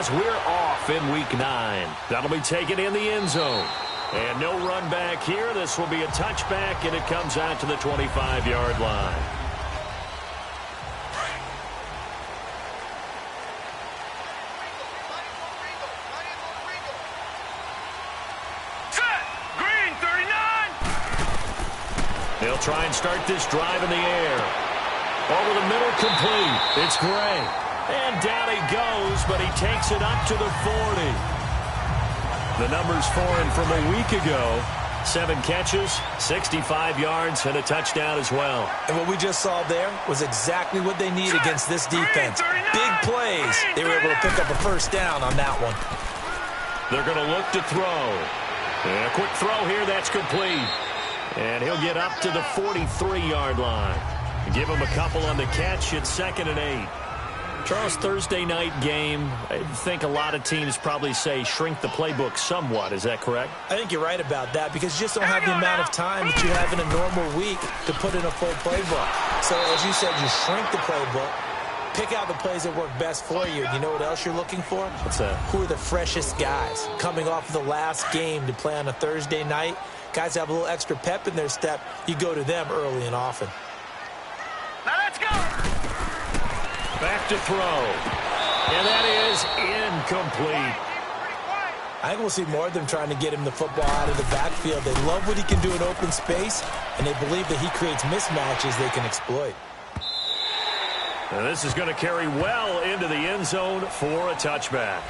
as we're off in Week 9. That'll be taken in the end zone. And no run back here. This will be a touchback, and it comes out to the 25-yard line. They'll try and start this drive in the air. Over the middle, complete. It's Gray. And down he goes, but he takes it up to the 40. The numbers for him from a week ago. 7 catches, 65 yards, and a touchdown as well. And what we just saw there was exactly what they need against this defense. Big plays. They were able to pick up a first down on that one. They're going to look to throw. And a quick throw here, that's complete. And he'll get up to the 43-yard line. Give him a couple on the catch. It's 2nd and 8. Charles, Thursday night game, I think a lot of teams probably say shrink the playbook somewhat. Is that correct? I think you're right about that because you just don't have the amount of time that you have in a normal week to put in a full playbook. So, as you said, you shrink the playbook, pick out the plays that work best for you. You know what else you're looking for? What's that? Who are the freshest guys coming off of the last game to play on a Thursday night? Guys have a little extra pep in their step. You go to them early and often. Now let's go. Back to throw. And that is incomplete. I think we'll see more of them trying to get him the football out of the backfield. They love what he can do in open space, and they believe that he creates mismatches they can exploit. And this is going to carry well into the end zone for a touchback.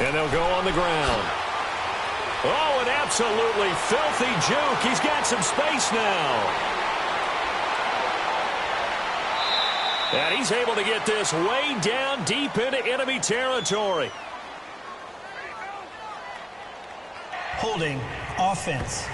And they'll go on the ground. Oh, an absolutely filthy juke. He's got some space now. And he's able to get this way down deep into enemy territory. Holding offense.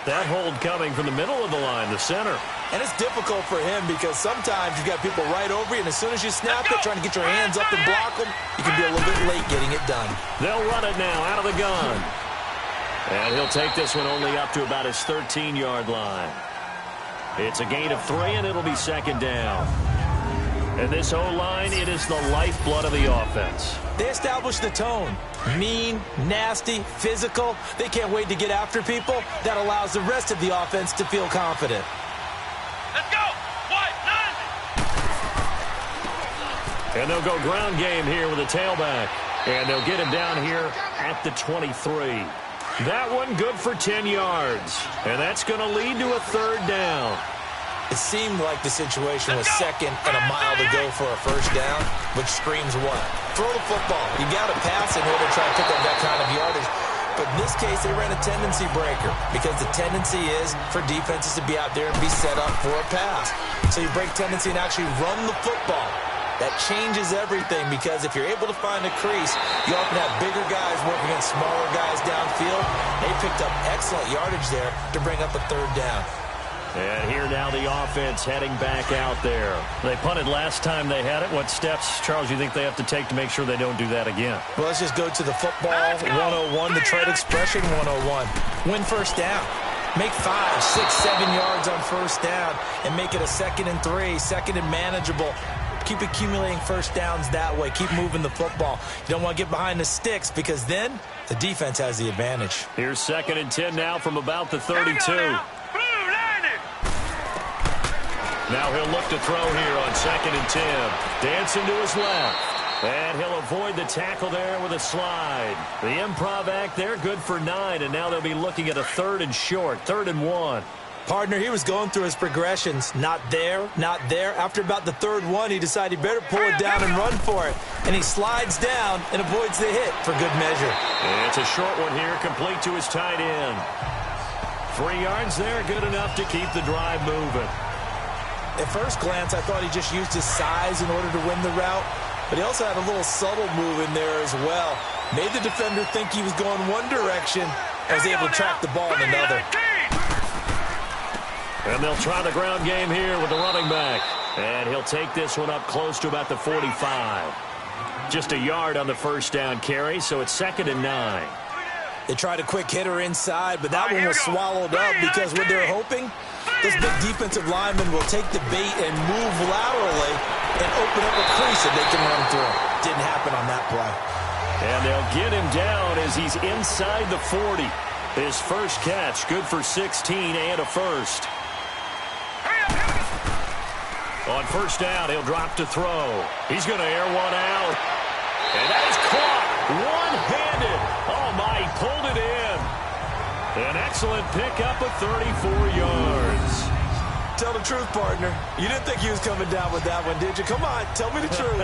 That hold coming from the middle of the line, the center. And it's difficult for him because sometimes you've got people right over you, and as soon as you snap it, trying to get your hands up and block them, you can be a little bit late getting it done. They'll run it now out of the gun. And he'll take this one only up to about his 13-yard line. It's a gain of 3, and it'll be 2nd down. And this O-line, it is the lifeblood of the offense. They establish the tone. Mean, nasty, physical. They can't wait to get after people. That allows the rest of the offense to feel confident. Let's go! And they'll go ground game here with a tailback. And they'll get him down here at the 23. That one good for 10 yards. And that's going to lead to a 3rd down. It seemed like the situation was 2nd and a mile to go for a first down, which screams what? Throw the football. You got to pass in order to try to pick up that kind of yardage. But in this case, they ran a tendency breaker because the tendency is for defenses to be out there and be set up for a pass. So you break tendency and actually run the football. That changes everything because if you're able to find a crease, you often have bigger guys working against smaller guys downfield. They picked up excellent yardage there to bring up a 3rd down. And here now the offense heading back out there. They punted last time they had it. What steps, Charles, you think they have to take to make sure they don't do that again? Well, let's just go to the football 101, the trade expression 101. Win first down. Make 5, 6, 7 yards on first down and make it a 2nd and 3, 2nd and manageable. Keep accumulating first downs that way. Keep moving the football. You don't want to get behind the sticks because then the defense has the advantage. Here's 2nd and 10 now from about the 32. Now he'll look to throw here on 2nd and 10. Dancing to his left. And he'll avoid the tackle there with a slide. The improv act there, good for 9. And now they'll be looking at a 3rd and short, 3rd and 1. Partner, he was going through his progressions. Not there, not there. After about the 3rd one, he decided he better pull it down and run for it. And he slides down and avoids the hit for good measure. And it's a short one here, complete to his tight end. 3 yards there, good enough to keep the drive moving. At first glance, I thought he just used his size in order to win the route, but he also had a little subtle move in there as well. Made the defender think he was going one direction and was able to track the ball in another. And they'll try the ground game here with the running back. And he'll take this one up close to about the 45. Just a yard on the first down carry, so it's 2nd and 9. They tried a quick hitter inside, but that one was swallowed up because what they're hoping, this big defensive lineman will take the bait and move laterally and open up a crease that they can run through. Didn't happen on that play. And they'll get him down as he's inside the 40. His first catch, good for 16 and a first. On first down, he'll drop to throw. He's going to air one out. And that is caught one-handed. Oh, my, he pulled it in. An excellent pickup of 34 yards. Tell the truth, partner. You didn't think he was coming down with that one, did you? Come on, tell me the truth.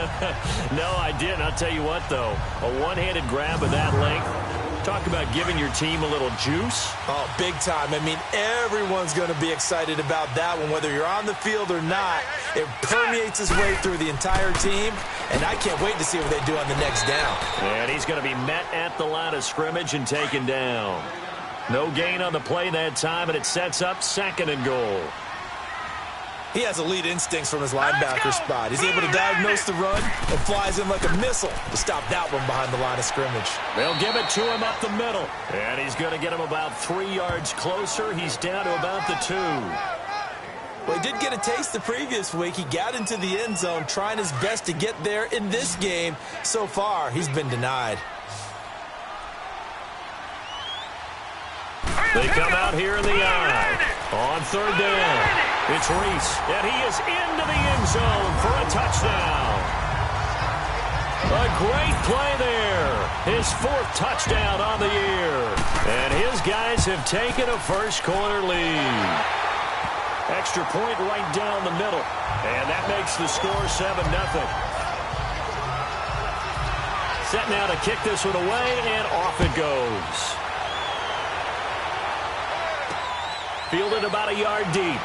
No, I didn't. I'll tell you what, though. A one-handed grab of that length. Talk about giving your team a little juice. Oh, big time. I mean, everyone's going to be excited about that one, whether you're on the field or not. It permeates its way through the entire team, and I can't wait to see what they do on the next down. And he's going to be met at the line of scrimmage and taken down. No gain on the play that time, and it sets up 2nd and goal. He has elite instincts from his linebacker spot. He's able to diagnose the run and flies in like a missile to stop that one behind the line of scrimmage. They'll give it to him up the middle. And he's going to get him about 3 yards closer. He's down to about the 2. Well, he did get a taste the previous week. He got into the end zone trying his best to get there in this game. So far, he's been denied. They come out here in the eye. On 3rd down. It's Reese, and he is into the end zone for a touchdown. A great play there. His 4th touchdown on the year. And his guys have taken a first-quarter lead. Extra point right down the middle. And that makes the score 7-0. Set now to kick this one away, and off it goes. Fielded about a yard deep.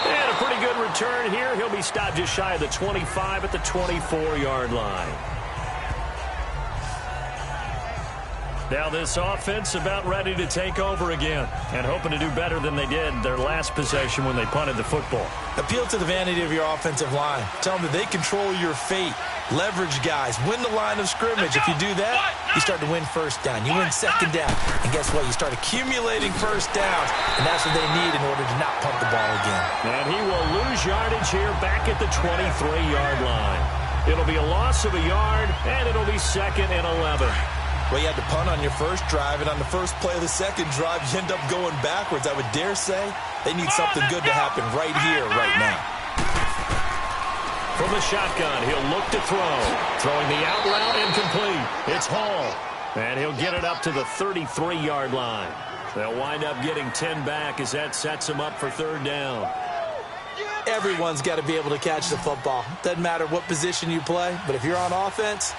And a pretty good return here. He'll be stopped just shy of the 25 at the 24-yard line. Now this offense about ready to take over again and hoping to do better than they did their last possession when they punted the football. Appeal to the vanity of your offensive line. Tell them that they control your fate. Leverage guys. Win the line of scrimmage. If you do that, you start to win first down. You win 2nd down. And guess what? You start accumulating first downs. And that's what they need in order to not punt the ball again. And he will lose yardage here back at the 23-yard line. It'll be a loss of a yard, and it'll be 2nd and 11. Well, you had to punt on your first drive, and on the first play of the second drive, you end up going backwards. I would dare say they need something good to happen right here, right now. From the shotgun, he'll look to throw. Throwing the out route incomplete. It's Hall. And he'll get it up to the 33-yard line. They'll wind up getting 10 back as that sets them up for 3rd down. Everyone's got to be able to catch the football. Doesn't matter what position you play, but if you're on offense,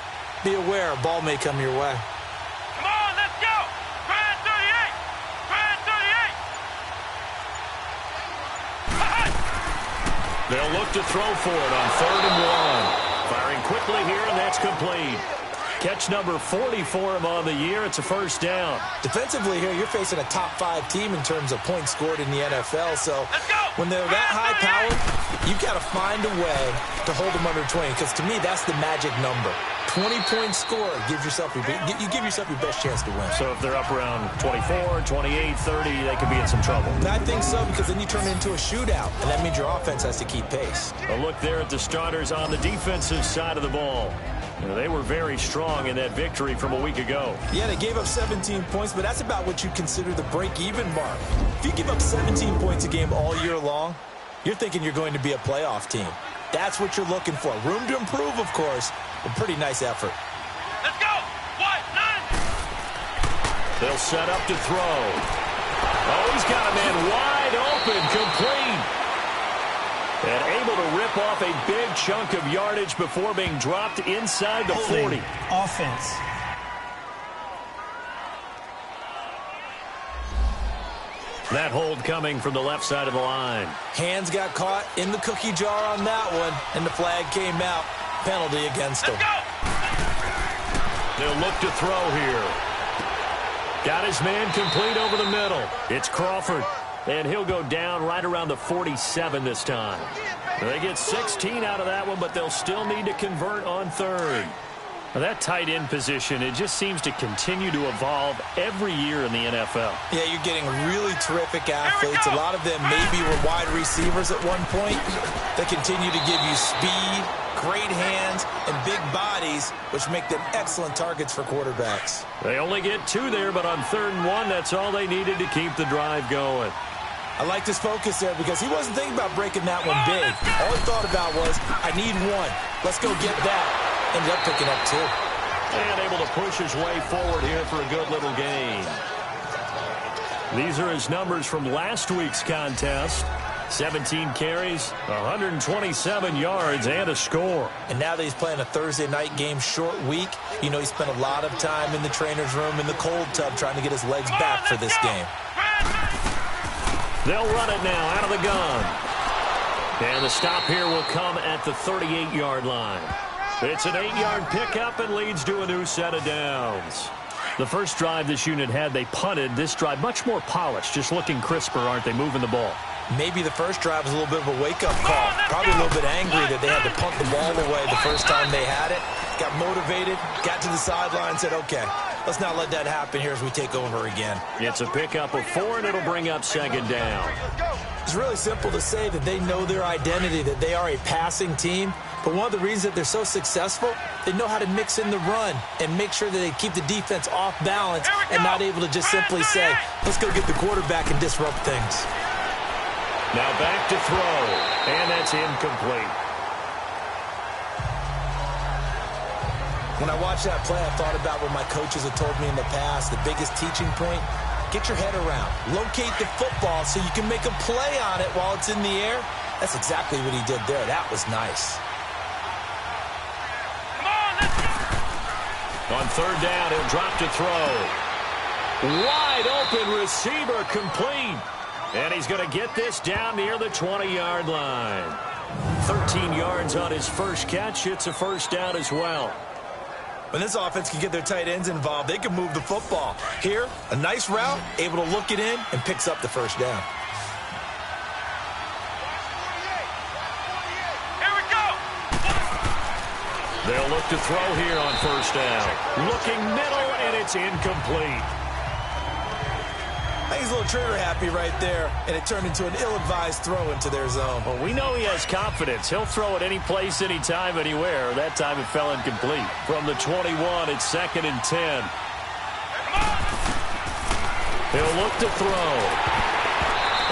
be aware a ball may come your way. Come on, let's go! Grand 38! Grand 38! They'll look to throw for it on 3rd and 1. Firing quickly here, and that's complete. Catch number 40 for him on the year. It's a first down. Defensively here, you're facing a top-5 team in terms of points scored in the NFL. So when they're that high-powered, you've got to find a way to hold them under 20. Because to me, that's the magic number. 20-point score gives yourself you give yourself your best chance to win. So if they're up around 24, 28, 30, they could be in some trouble. I think so, because then you turn it into a shootout, and that means your offense has to keep pace. A look there at the starters on the defensive side of the ball. You know, they were very strong in that victory from a week ago. Yeah, they gave up 17 points, but that's about what you consider the break-even mark. If you give up 17 points a game all year long, you're thinking you're going to be a playoff team. That's what you're looking for. Room to improve, of course, but pretty nice effort. Let's go! What? None! They'll set up to throw. Oh, he's got a man wide open, complete. And able to rip off a big chunk of yardage before being dropped inside the 40. Offense. That hold coming from the left side of the line. Hands got caught in the cookie jar on that one, and the flag came out. Penalty against him. They'll look to throw here. Got his man complete over the middle. It's Crawford. And he'll go down right around the 47 this time. They get 16 out of that one, but they'll still need to convert on third. Now that tight end position, it just seems to continue to evolve every year in the NFL. Yeah, you're getting really terrific athletes. A lot of them maybe were wide receivers at one point. They continue to give you speed, great hands, and big bodies, which make them excellent targets for quarterbacks. They only get 2 there, but on 3rd and 1, that's all they needed to keep the drive going. I liked his focus there because he wasn't thinking about breaking that one big. All he thought about was, I need 1. Let's go get that. Ended up picking up 2. And able to push his way forward here for a good little gain. These are his numbers from last week's contest. 17 carries, 127 yards, and a score. And now that he's playing a Thursday night game short week, you know he spent a lot of time in the trainer's room in the cold tub trying to get his legs back for this game. They'll run it now out of the gun. And the stop here will come at the 38-yard line. It's an 8-yard pickup and leads to a new set of downs. The first drive this unit had, they punted. This drive, much more polished, just looking crisper, aren't they, moving the ball? Maybe the first drive was a little bit of a wake-up call. Probably a little bit angry that they had to punt the ball away the first time they had it. Got motivated, got to the sideline, said, okay, let's not let that happen here as we take over again. It's a pickup of 4, and it'll bring up 2nd down. It's really simple to say that they know their identity, that they are a passing team. But one of the reasons that they're so successful, they know how to mix in the run and make sure that they keep the defense off balance and not able to just simply say, let's go get the quarterback and disrupt things. Now back to throw, and that's incomplete. When I watched that play, I thought about what my coaches have told me in the past. The biggest teaching point, get your head around. Locate the football so you can make a play on it while it's in the air. That's exactly what he did there. That was nice. On 3rd down, he'll drop to throw. Wide open receiver complete. And he's going to get this down near the 20-yard line. 13 yards on his first catch. It's a 1st down as well. When this offense can get their tight ends involved, they can move the football. Here, a nice route, able to look it in, and picks up the 1st down. Here we go. They'll look to throw here on 1st down. Looking middle, and it's incomplete. I think he's a little trigger happy right there, and it turned into an ill-advised throw into their zone. Well, we know he has confidence. He'll throw it any place, anytime, anywhere. That time it fell incomplete. From the 21, it's 2nd and 10. He'll look to throw.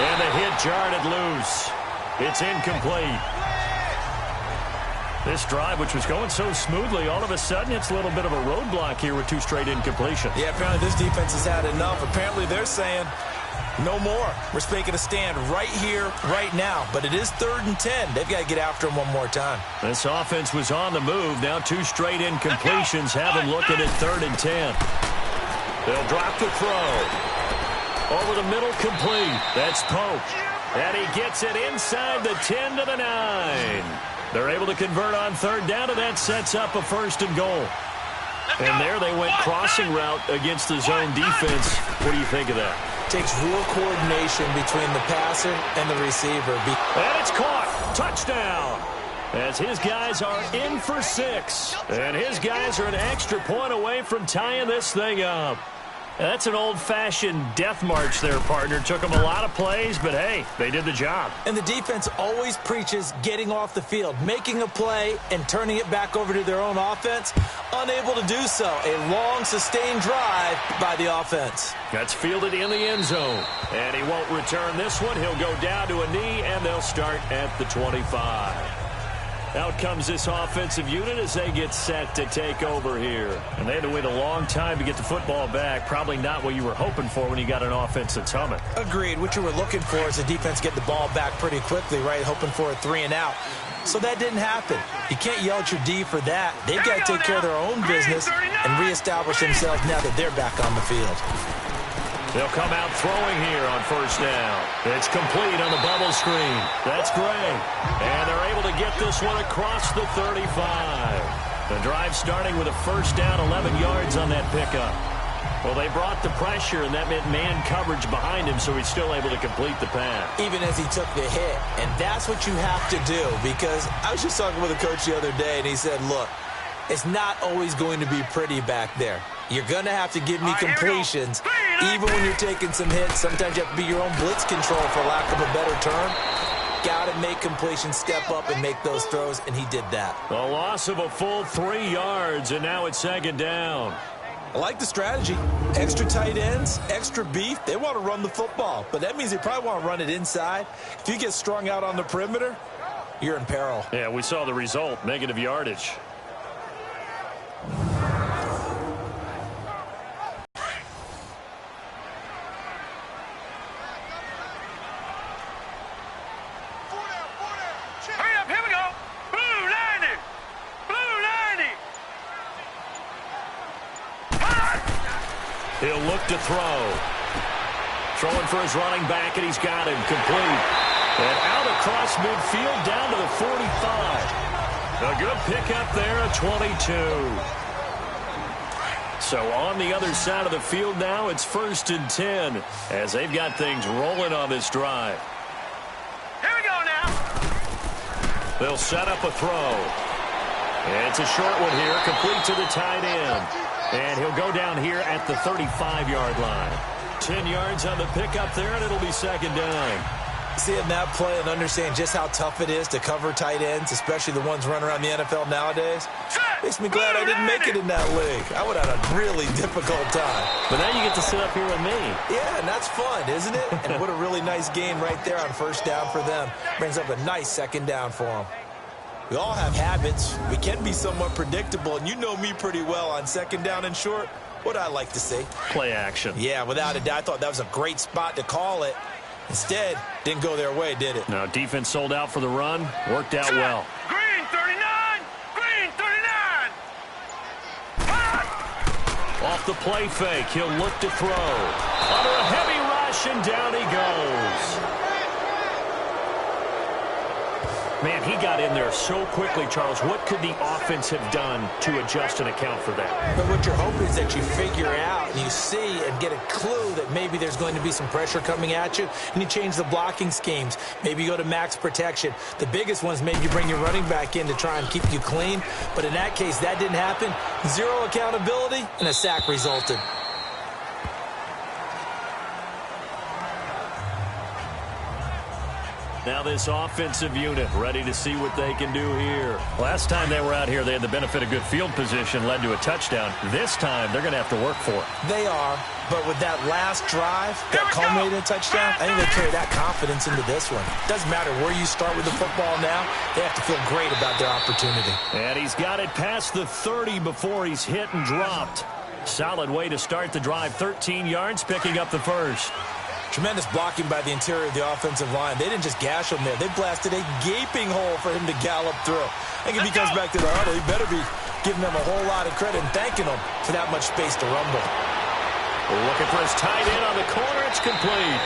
And the hit jarred it loose. It's incomplete. This drive, which was going so smoothly, all of a sudden it's a little bit of a roadblock here with 2 straight incompletions. Yeah, apparently this defense has had enough. Apparently they're saying, no more. We're making a stand right here, right now. But it is 3rd and 10. They've got to get after him one more time. This offense was on the move. Now 2 straight incompletions have him looking at 3rd and 10. They'll drop the throw. Over the middle, complete. That's Pope. And he gets it inside the 10 to the 9. They're able to convert on 3rd down, and that sets up a 1st and goal. And there they went crossing route against the zone defense. What do you think of that? Takes real coordination between the passer and the receiver. And it's caught. Touchdown. As his guys are in for 6. And his guys are an extra point away from tying this thing up. That's an old-fashioned death march there, partner. Took them a lot of plays, but, hey, they did the job. And the defense always preaches getting off the field, making a play, and turning it back over to their own offense. Unable to do so. A long, sustained drive by the offense. That's fielded in the end zone. And he won't return this one. He'll go down to a knee, and they'll start at the 25. Out comes this offensive unit as they get set to take over here. And they had to wait a long time to get the football back. Probably not what you were hoping for when you got an offense that's humming. Agreed. What you were looking for is the defense get the ball back pretty quickly, right? Hoping for a 3 and out. So that didn't happen. You can't yell at your D for that. They've got to take care of their own business and reestablish themselves now that they're back on the field. They'll come out throwing here on 1st down. It's complete on the bubble screen. That's great. And they're able to get this one across the 35. The drive starting with a 1st down, 11 yards on that pickup. Well, they brought the pressure, and that meant man coverage behind him, so he's still able to complete the pass. Even as he took the hit. And that's what you have to do, because I was just talking with a coach the other day, and he said, look, it's not always going to be pretty back there. You're going to have to give me completions, even when you're taking some hits. Sometimes you have to be your own blitz control, for lack of a better term. Got to make completions, step up and make those throws, and he did that. A loss of a full 3 yards, and now it's second down. I like the strategy. Extra tight ends, extra beef. They want to run the football, but that means they probably want to run it inside. If you get strung out on the perimeter, you're in peril. Yeah, we saw the result, negative yardage. Hurry up, here we go. Blue 90. Blue 90. He'll look to throw. Throwing for his running back, and he's got him complete. And out across midfield down to the 45. A good pickup there at 22. So on the other side of the field now, it's 1st and 10 as they've got things rolling on this drive. Here we go now. They'll set up a throw. It's a short one here, complete to the tight end. And he'll go down here at the 35-yard line. 10 yards on the pickup there, and it'll be second down. Seeing that play and understand just how tough it is to cover tight ends, especially the ones running around the NFL nowadays, makes me glad I didn't make it in that league. I would have had a really difficult time. But now you get to sit up here with me. Yeah, and that's fun, isn't it? And what a really nice game right there on first down for them. Brings up a nice second down for them. We all have habits. We can be somewhat predictable, and you know me pretty well on second down and short. What I like to see. Play action. Yeah, without a doubt. I thought that was a great spot to call it. Instead, didn't go their way, did it? No, defense sold out for the run. Worked out well. Green 39. Green 39. Off the play fake, he'll look to throw. Under a heavy rush, and down he goes. Man, he got in there so quickly, Charles. What could the offense have done to adjust and account for that? But what you're hoping is that you figure out and you see and get a clue that maybe there's going to be some pressure coming at you, and you change the blocking schemes. Maybe you go to max protection. The biggest ones, maybe you bring your running back in to try and keep you clean. But in that case, that didn't happen. Zero accountability, and a sack resulted. Now this offensive unit ready to see what they can do here. Last time they were out here, they had the benefit of good field position, led to a touchdown. This time, they're going to have to work for it. They are, but with that last drive that culminated in a touchdown, I think they carry that confidence into this one. Doesn't matter where you start with the football now, they have to feel great about their opportunity. And he's got it past the 30 before he's hit and dropped. Solid way to start the drive. 13 yards, picking up the first. Tremendous blocking by the interior of the offensive line. They didn't just gash him there. They blasted a gaping hole for him to gallop through. I think if he comes back to the huddle, he better be giving them a whole lot of credit and thanking them for that much space to rumble. Looking for his tight end on the corner. It's complete.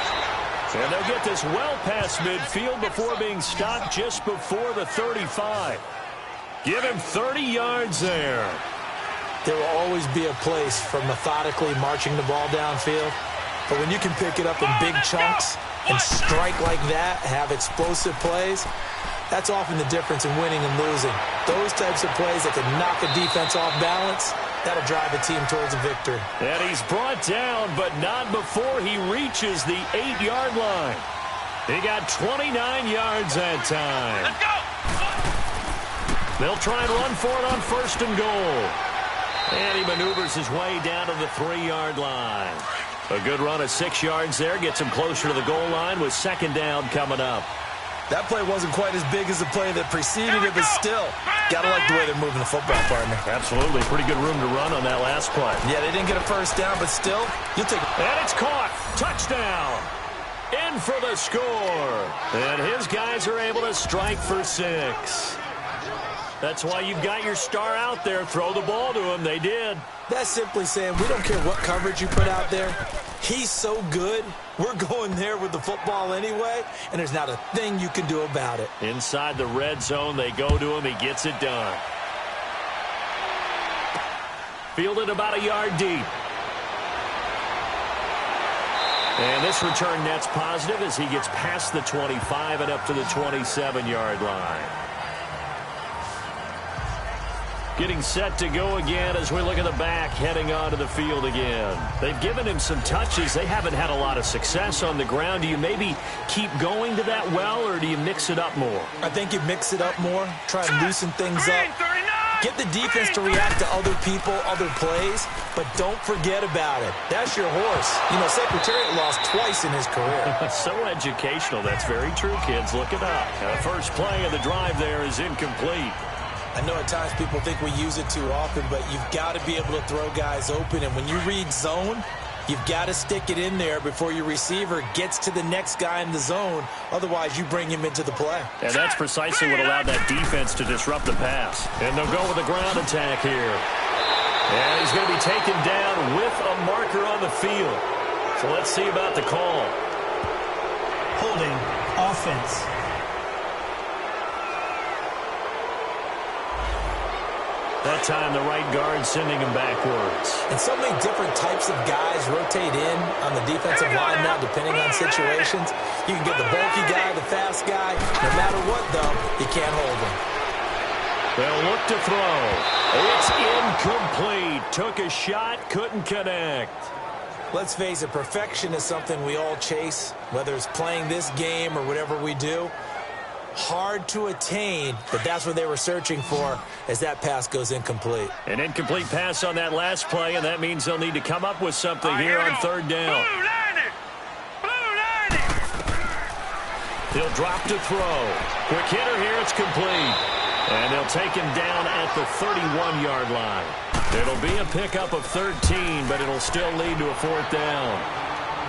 And they'll get this well past midfield before being stopped just before the 35. Give him 30 yards there. There will always be a place for methodically marching the ball downfield. But when you can pick it up in big chunks and strike like that, have explosive plays, that's often the difference in winning and losing. Those types of plays that can knock a defense off balance, that'll drive a team towards a victory. And he's brought down, but not before he reaches the 8-yard line. He got 29 yards that time. Let's go. They'll try and run for it on 1st and goal. And he maneuvers his way down to the 3-yard line. A good run of 6 yards there. Gets him closer to the goal line with second down coming up. That play wasn't quite as big as the play that preceded it, but still, gotta like the way they're moving the football, partner. Absolutely. Pretty good room to run on that last play. Yeah, they didn't get a first down, but still, you'll take it. And it's caught. Touchdown. In for the score. And his guys are able to strike for 6. That's why you've got your star out there. Throw the ball to him. They did. That's simply saying we don't care what coverage you put out there. He's so good, we're going there with the football anyway, and there's not a thing you can do about it. Inside the red zone, they go to him. He gets it done. Fielded about a yard deep. And this return net's positive as he gets past the 25 and up to the 27-yard line. Getting set to go again as we look at the back heading onto the field again. They've given him some touches. They haven't had a lot of success on the ground. Do you maybe keep going to that well, or do you mix it up more? I think you mix it up more, try and loosen things up. Get the defense to react to other people, other plays, but don't forget about it. That's your horse. You know, Secretariat lost twice in his career. So educational. That's very true, kids. Look it up. The first play of the drive there is incomplete. I know at times people think we use it too often, but you've got to be able to throw guys open. And when you read zone, you've got to stick it in there before your receiver gets to the next guy in the zone. Otherwise, you bring him into the play. And that's precisely what allowed that defense to disrupt the pass. And they'll go with the ground attack here. And he's going to be taken down with a marker on the field. So let's see about the call. Holding offense. That time, the right guard sending him backwards. And so many different types of guys rotate in on the defensive line now, depending on situations. You can get the bulky guy, the fast guy. No matter what, though, you can't hold him. They'll look to throw. It's incomplete. Took a shot, couldn't connect. Let's face it, perfection is something we all chase, whether it's playing this game or whatever we do. Hard to attain, but that's what they were searching for as that pass goes incomplete. An incomplete pass on that last play, and that means they'll need to come up with something here on third down. Blue line. He'll drop to throw. Quick hitter here, it's complete. And they'll take him down at the 31-yard line. It'll be a pickup of 13, but it'll still lead to a fourth down.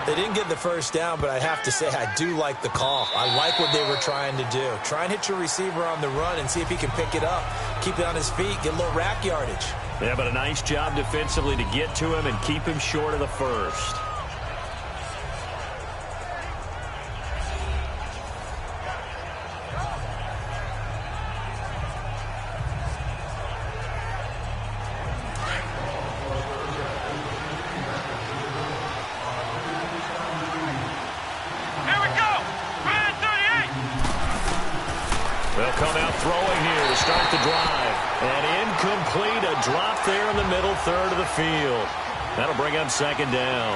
They didn't get the first down, but I have to say I do like the call. I like what they were trying to do. Try and hit your receiver on the run and see if he can pick it up. Keep it on his feet, get a little rack yardage. Yeah, but a nice job defensively to get to him and keep him short of the first. They'll come out throwing here to start the drive. And incomplete, a drop there in the middle third of the field. That'll bring up second down.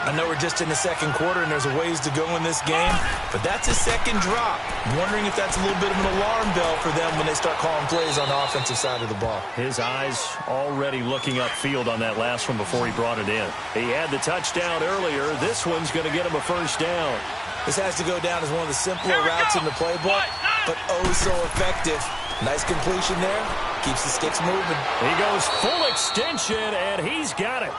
I know we're just in the second quarter and there's a ways to go in this game, but that's a second drop. I'm wondering if that's a little bit of an alarm bell for them when they start calling plays on the offensive side of the ball. His eyes already looking upfield on that last one before he brought it in. He had the touchdown earlier. This one's going to get him a first down. This has to go down as one of the simpler routes in the playbook, but oh so effective. Nice completion there. Keeps the sticks moving. He goes full extension, and he's got it.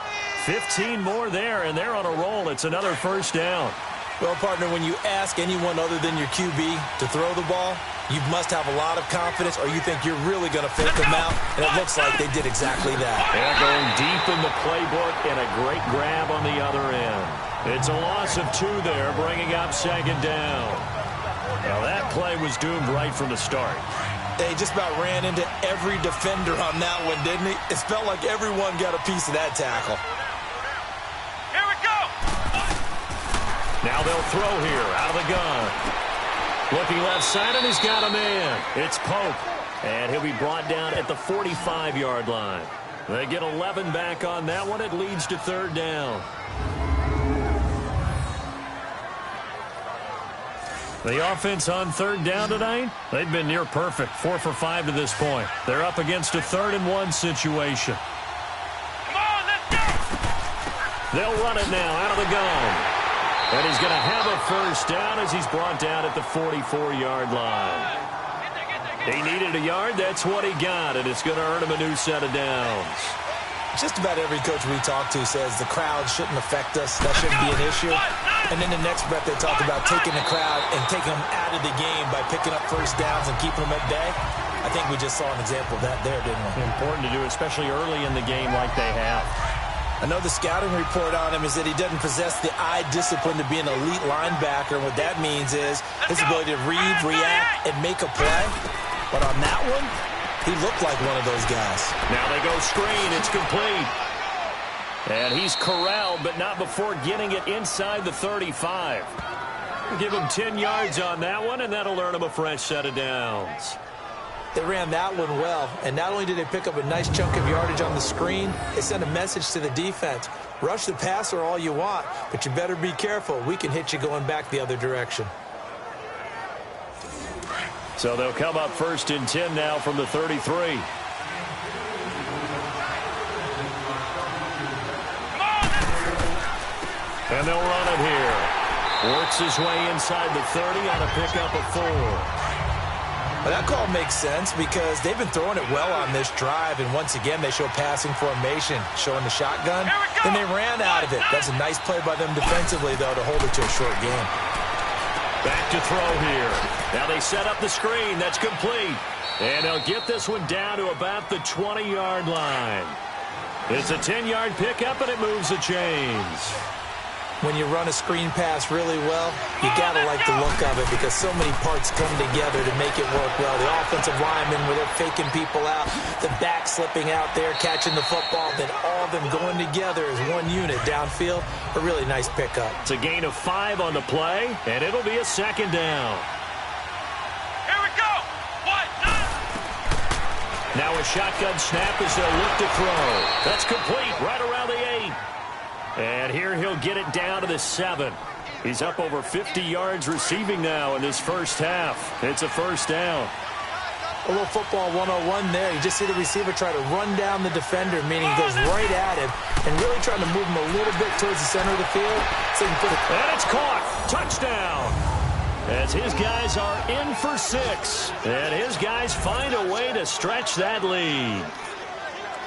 15 more there, and they're on a roll. It's another first down. Well, partner, when you ask anyone other than your QB to throw the ball, you must have a lot of confidence or you think you're really going to fake them out, and it looks like they did exactly that. They're going deep in the playbook and a great grab on the other end. It's a loss of 2 there, bringing up second down. Now, that play was doomed right from the start. They just about ran into every defender on that one, didn't he? It felt like everyone got a piece of that tackle. Here we go. Now they'll throw here out of the gun. Looking left side, and he's got a man. It's Pope, and he'll be brought down at the 45-yard line. They get 11 back on that one. It leads to third down. The offense on third down tonight, they've been near perfect. 4 for 5 to this point. They're up against a 3rd and 1 situation. Come on, let's go. They'll run it now out of the gun. And he's going to have a first down as he's brought down at the 44-yard line. He needed a yard. That's what he got, and it's going to earn him a new set of downs. Just about every coach we talk to says the crowd shouldn't affect us. That shouldn't be an issue. And then the next breath they talk about taking the crowd and taking them out of the game by picking up first downs and keeping them at bay. I think we just saw an example of that there, didn't we? Important to do, especially early in the game like they have. I know the scouting report on him is that he doesn't possess the eye discipline to be an elite linebacker. And what that means is his ability to read, react, and make a play. But on that one, he looked like one of those guys. Now they go screen. It's complete. And he's corralled, but not before getting it inside the 35. Give him 10 yards on that one, and that'll earn him a fresh set of downs. They ran that one well, and not only did they pick up a nice chunk of yardage on the screen, they sent a message to the defense. Rush the passer all you want, but you better be careful. We can hit you going back the other direction. So they'll come up 1st and 10 now from the 33. And they'll run it here. Works his way inside the 30 on a pickup of 4. Well, that call makes sense because they've been throwing it well on this drive, and once again they show passing formation, showing the shotgun. Then they ran out of it. That's a nice play by them defensively, though, to hold it to a short game. Back to throw here. Now they set up the screen. That's complete. And they'll get this one down to about the 20-yard line. It's a 10-yard pickup, and it moves the chains. When you run a screen pass really well, you got to like the look of it because so many parts come together to make it work well. The offensive linemen, where they're faking people out, the back slipping out there, catching the football, then all of them going together as one unit downfield. A really nice pickup. It's a gain of 5 on the play, and it'll be a 2nd down. Here we go. 1, 2. Now a shotgun snap as they'll look to throw. That's complete right around the 8. And here he'll get it down to the 7. He's up over 50 yards receiving now in this first half. It's a 1st down. A little football 101 there. You just see the receiver try to run down the defender, meaning he goes right at him and really trying to move him a little bit towards the center of the field. So he can put it. And it's caught. Touchdown. As his guys are in for 6. And his guys find a way to stretch that lead.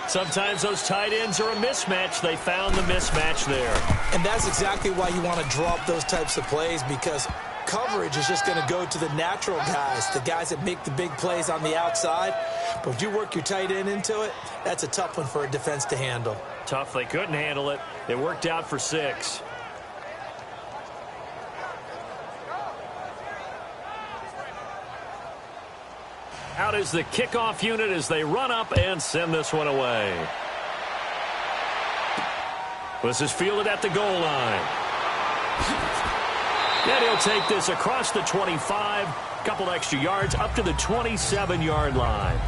Sometimes those tight ends are a mismatch. They found the mismatch there. And that's exactly why you want to draw up those types of plays, because coverage is just going to go to the natural guys, the guys that make the big plays on the outside. But if you work your tight end into it, that's a tough one for a defense to handle. Tough. They couldn't handle it. It worked out for 6. Out is the kickoff unit as they run up and send this one away. This is fielded at the goal line. And he'll take this across the 25, couple extra yards up to the 27-yard line.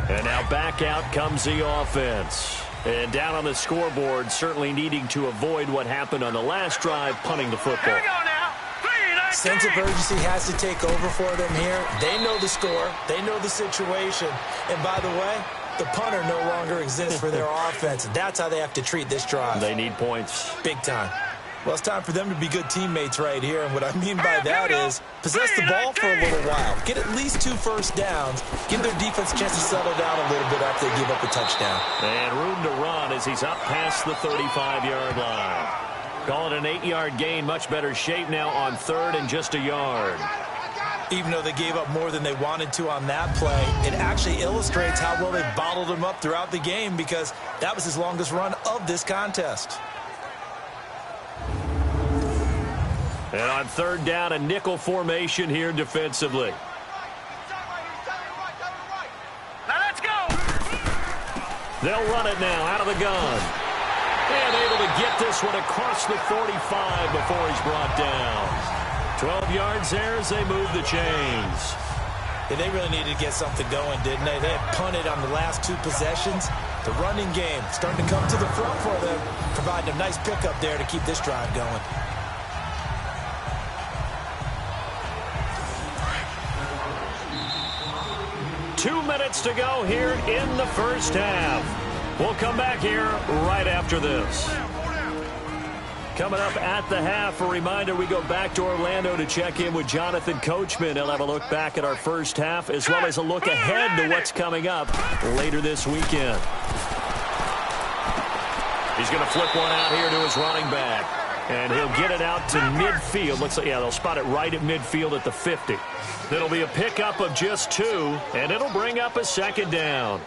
And now back out comes the offense. And down on the scoreboard, certainly needing to avoid what happened on the last drive, punting the football. Here we go now. 3, 19. Sense of urgency has to take over for them here. They know the score. They know the situation. And by the way, the punter no longer exists for their offense. That's how they have to treat this drive. They need points. Big time. Well, it's time for them to be good teammates right here. And what I mean by that is possess the ball for a little while. Get at least 2 first downs. Give their defense a chance to settle down a little bit after they give up a touchdown. And room to run as he's up past the 35-yard line. Call it an 8-yard gain. Much better shape now on 3rd and just a yard. Even though they gave up more than they wanted to on that play, it actually illustrates how well they bottled him up throughout the game, because that was his longest run of this contest. And on 3rd down, a nickel formation here defensively. Now let's go. They'll run it now out of the gun. And able to get this one across the 45 before he's brought down. 12 yards there as they move the chains. Yeah, they really needed to get something going, didn't they? They had punted on the last 2 possessions. The running game starting to come to the front for them, providing a nice pickup there to keep this drive going. Two minutes to go here in the first half. We'll come back here right after this. Coming up at the half, a reminder, we go back to Orlando to check in with Jonathan Coachman. He'll have a look back at our first half as well as a look ahead to what's coming up later this weekend. He's going to flip one out here to his running back. And he'll get it out to midfield. Looks like, yeah, they'll spot it right at midfield at the 50. It'll be a pickup of just 2, and it'll bring up a 2nd down.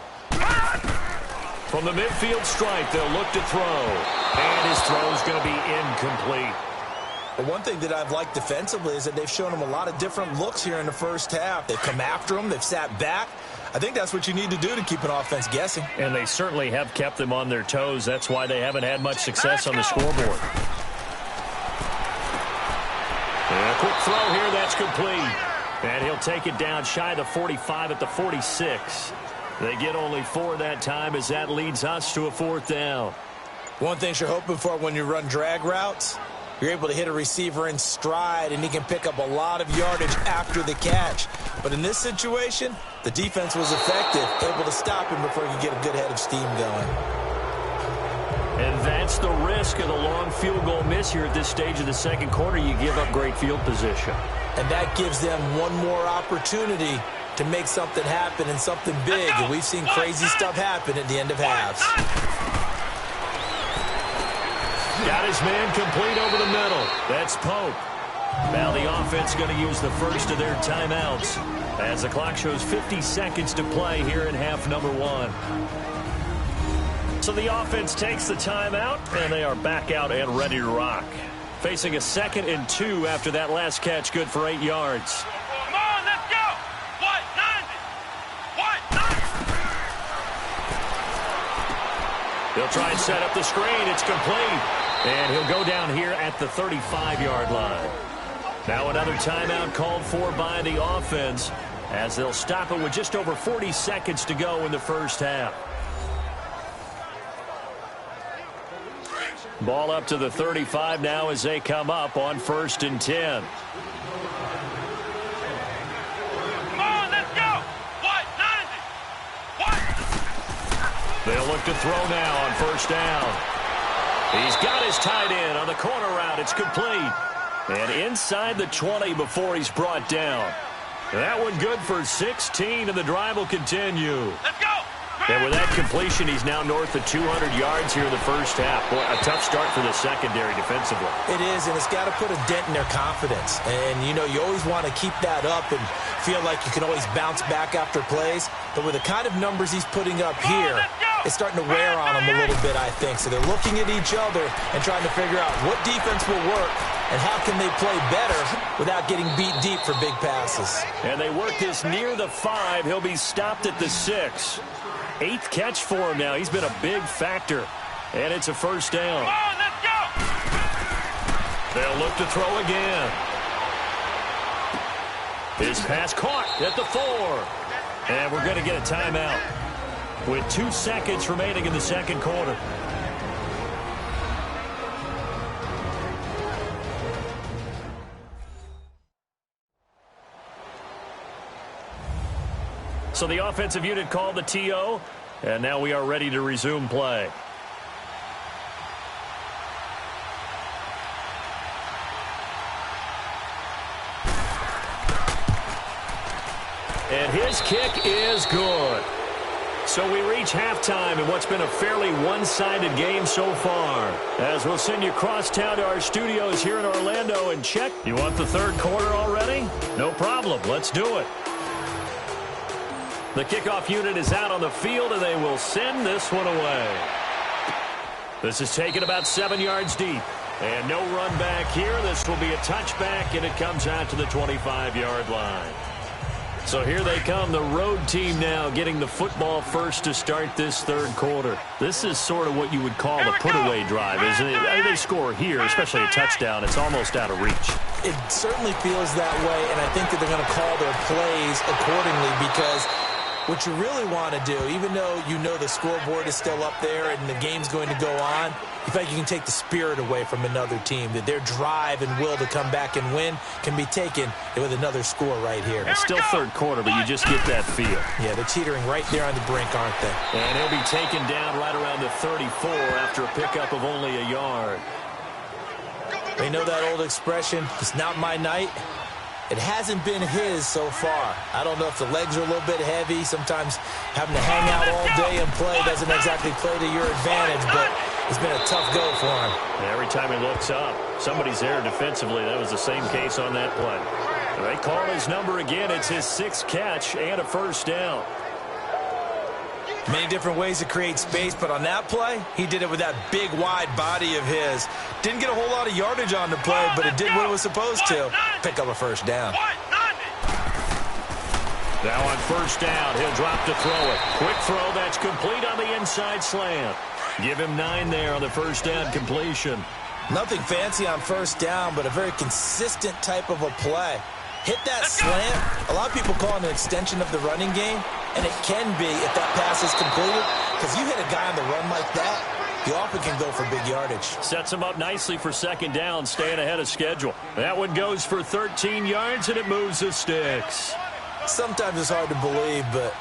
From the midfield stripe, they'll look to throw. And his throw's going to be incomplete. Well, one thing that I've liked defensively is that they've shown him a lot of different looks here in the first half. They've come after him. They've sat back. I think that's what you need to do to keep an offense guessing. And they certainly have kept them on their toes. That's why they haven't had much success on the scoreboard. And a quick throw here, that's complete. And he'll take it down shy of the 45 at the 46. They get only 4 that time as that leads us to a 4th down. One thing you're hoping for when you run drag routes, you're able to hit a receiver in stride, and he can pick up a lot of yardage after the catch. But in this situation, the defense was effective, able to stop him before he could get a good head of steam going. And that's the risk of the long field goal miss here at this stage of the second quarter. You give up great field position. And that gives them one more opportunity to make something happen and something big. And we've seen crazy stuff happen at the end of halves. Got his man complete over the middle. That's Pope. Now the offense going to use the first of their timeouts as the clock shows 50 seconds to play here in half number 1. So the offense takes the timeout, and they are back out and ready to rock. Facing a 2nd and 2 after that last catch, good for 8 yards. Come on, let's go. White 90. They'll try and set up the screen. It's complete. And he'll go down here at the 35-yard line. Now another timeout called for by the offense as they'll stop it with just over 40 seconds to go in the first half. Ball up to the 35 now as they come up on 1st and 10. Come on, let's go. White 90. White. They'll look to throw now on 1st down. He's got his tight end on the corner route. It's complete. And inside the 20 before he's brought down. That one good for 16, and the drive will continue. Let's go. And with that completion, he's now north of 200 yards here in the first half. Boy, a tough start for the secondary defensively. It is, and it's got to put a dent in their confidence. And, you know, you always want to keep that up and feel like you can always bounce back after plays. But with the kind of numbers he's putting up here, it's starting to wear on them a little bit, I think. So they're looking at each other and trying to figure out what defense will work and how can they play better without getting beat deep for big passes. And they work this near the 5. He'll be stopped at the 6. 8th catch for him now. He's been a big factor. And it's a 1st down. Come on, let's go. They'll look to throw again. His pass caught at the 4. And we're going to get a timeout with 2 seconds remaining in the second quarter. So the offensive unit called the TO, and now we are ready to resume play. And his kick is good. So we reach halftime in what's been a fairly one-sided game so far. As we'll send you across town to our studios here in Orlando and check. You want the third quarter already? No problem. Let's do it. The kickoff unit is out on the field, and they will send this one away. This is taken about 7 yards deep. And no run back here. This will be a touchback, and it comes out to the 25-yard line. So here they come, the road team now getting the football first to start this third quarter. This is sort of what you would call a put-away drive, isn't it? I mean, they score here, especially a touchdown. It's almost out of reach. It certainly feels that way, and I think that they're going to call their plays accordingly because what you really want to do, even though you know the scoreboard is still up there and the game's going to go on, you feel like you can take the spirit away from another team, that their drive and will to come back and win can be taken with another score right here. It's still third quarter, but you just get that feel. Yeah, they're teetering right there on the brink, aren't they? And he'll be taken down right around the 34 after a pickup of only a yard. They know that old expression, it's not my night. It hasn't been his so far. I don't know if the legs are a little bit heavy. Sometimes having to hang out all day and play doesn't exactly play to your advantage, but it's been a tough go for him. And every time he looks up, somebody's there defensively. That was the same case on that play. They call his number again. It's his 6th catch and a first down. Many different ways to create space, but on that play, he did it with that big, wide body of his. Didn't get a whole lot of yardage on the play, but it did what it was supposed to. Pick up a first down. Now on first down, he'll drop to throw it. Quick throw, that's complete on the inside slant. Give him 9 there on the first down completion. Nothing fancy on first down, but a very consistent type of a play. Hit that slant. A lot of people call it an extension of the running game, and it can be if that pass is completed, because you hit a guy on the run like that, you often can go for big yardage. Sets him up nicely for second down, staying ahead of schedule. That one goes for 13 yards, and it moves the sticks. Sometimes it's hard to believe, but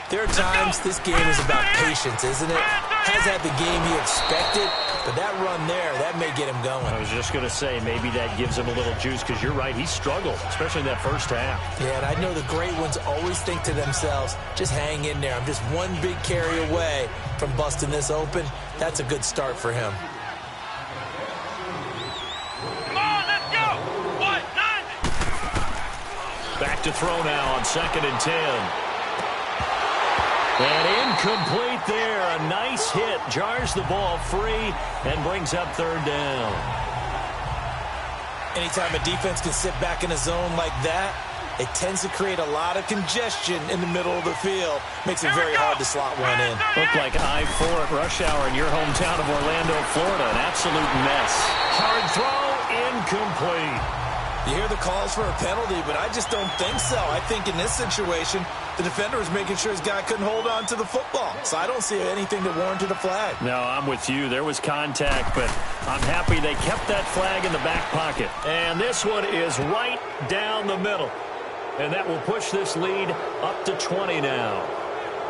there are times this game is about patience, isn't it? Has had the game he expected, but that run there, that may get him going. I was just going to say, maybe that gives him a little juice, because you're right, he struggled, especially in that first half. Yeah, and I know the great ones always think to themselves, just hang in there. I'm just one big carry away from busting this open. That's a good start for him. Come on, let's go. 190. Back to throw now on 2nd and 10. And incomplete there. A nice hit. Jars the ball free and brings up 3rd down. Anytime a defense can sit back in a zone like that, it tends to create a lot of congestion in the middle of the field. Makes it very hard to slot one in. Looked like I-4 at rush hour in your hometown of Orlando, Florida. An absolute mess. Hard throw, incomplete. You hear the calls for a penalty, but I just don't think so. I think in this situation, the defender was making sure his guy couldn't hold on to the football. So I don't see anything that warranted a flag. No, I'm with you. There was contact, but I'm happy they kept that flag in the back pocket. And this one is right down the middle. And that will push this lead up to 20 now.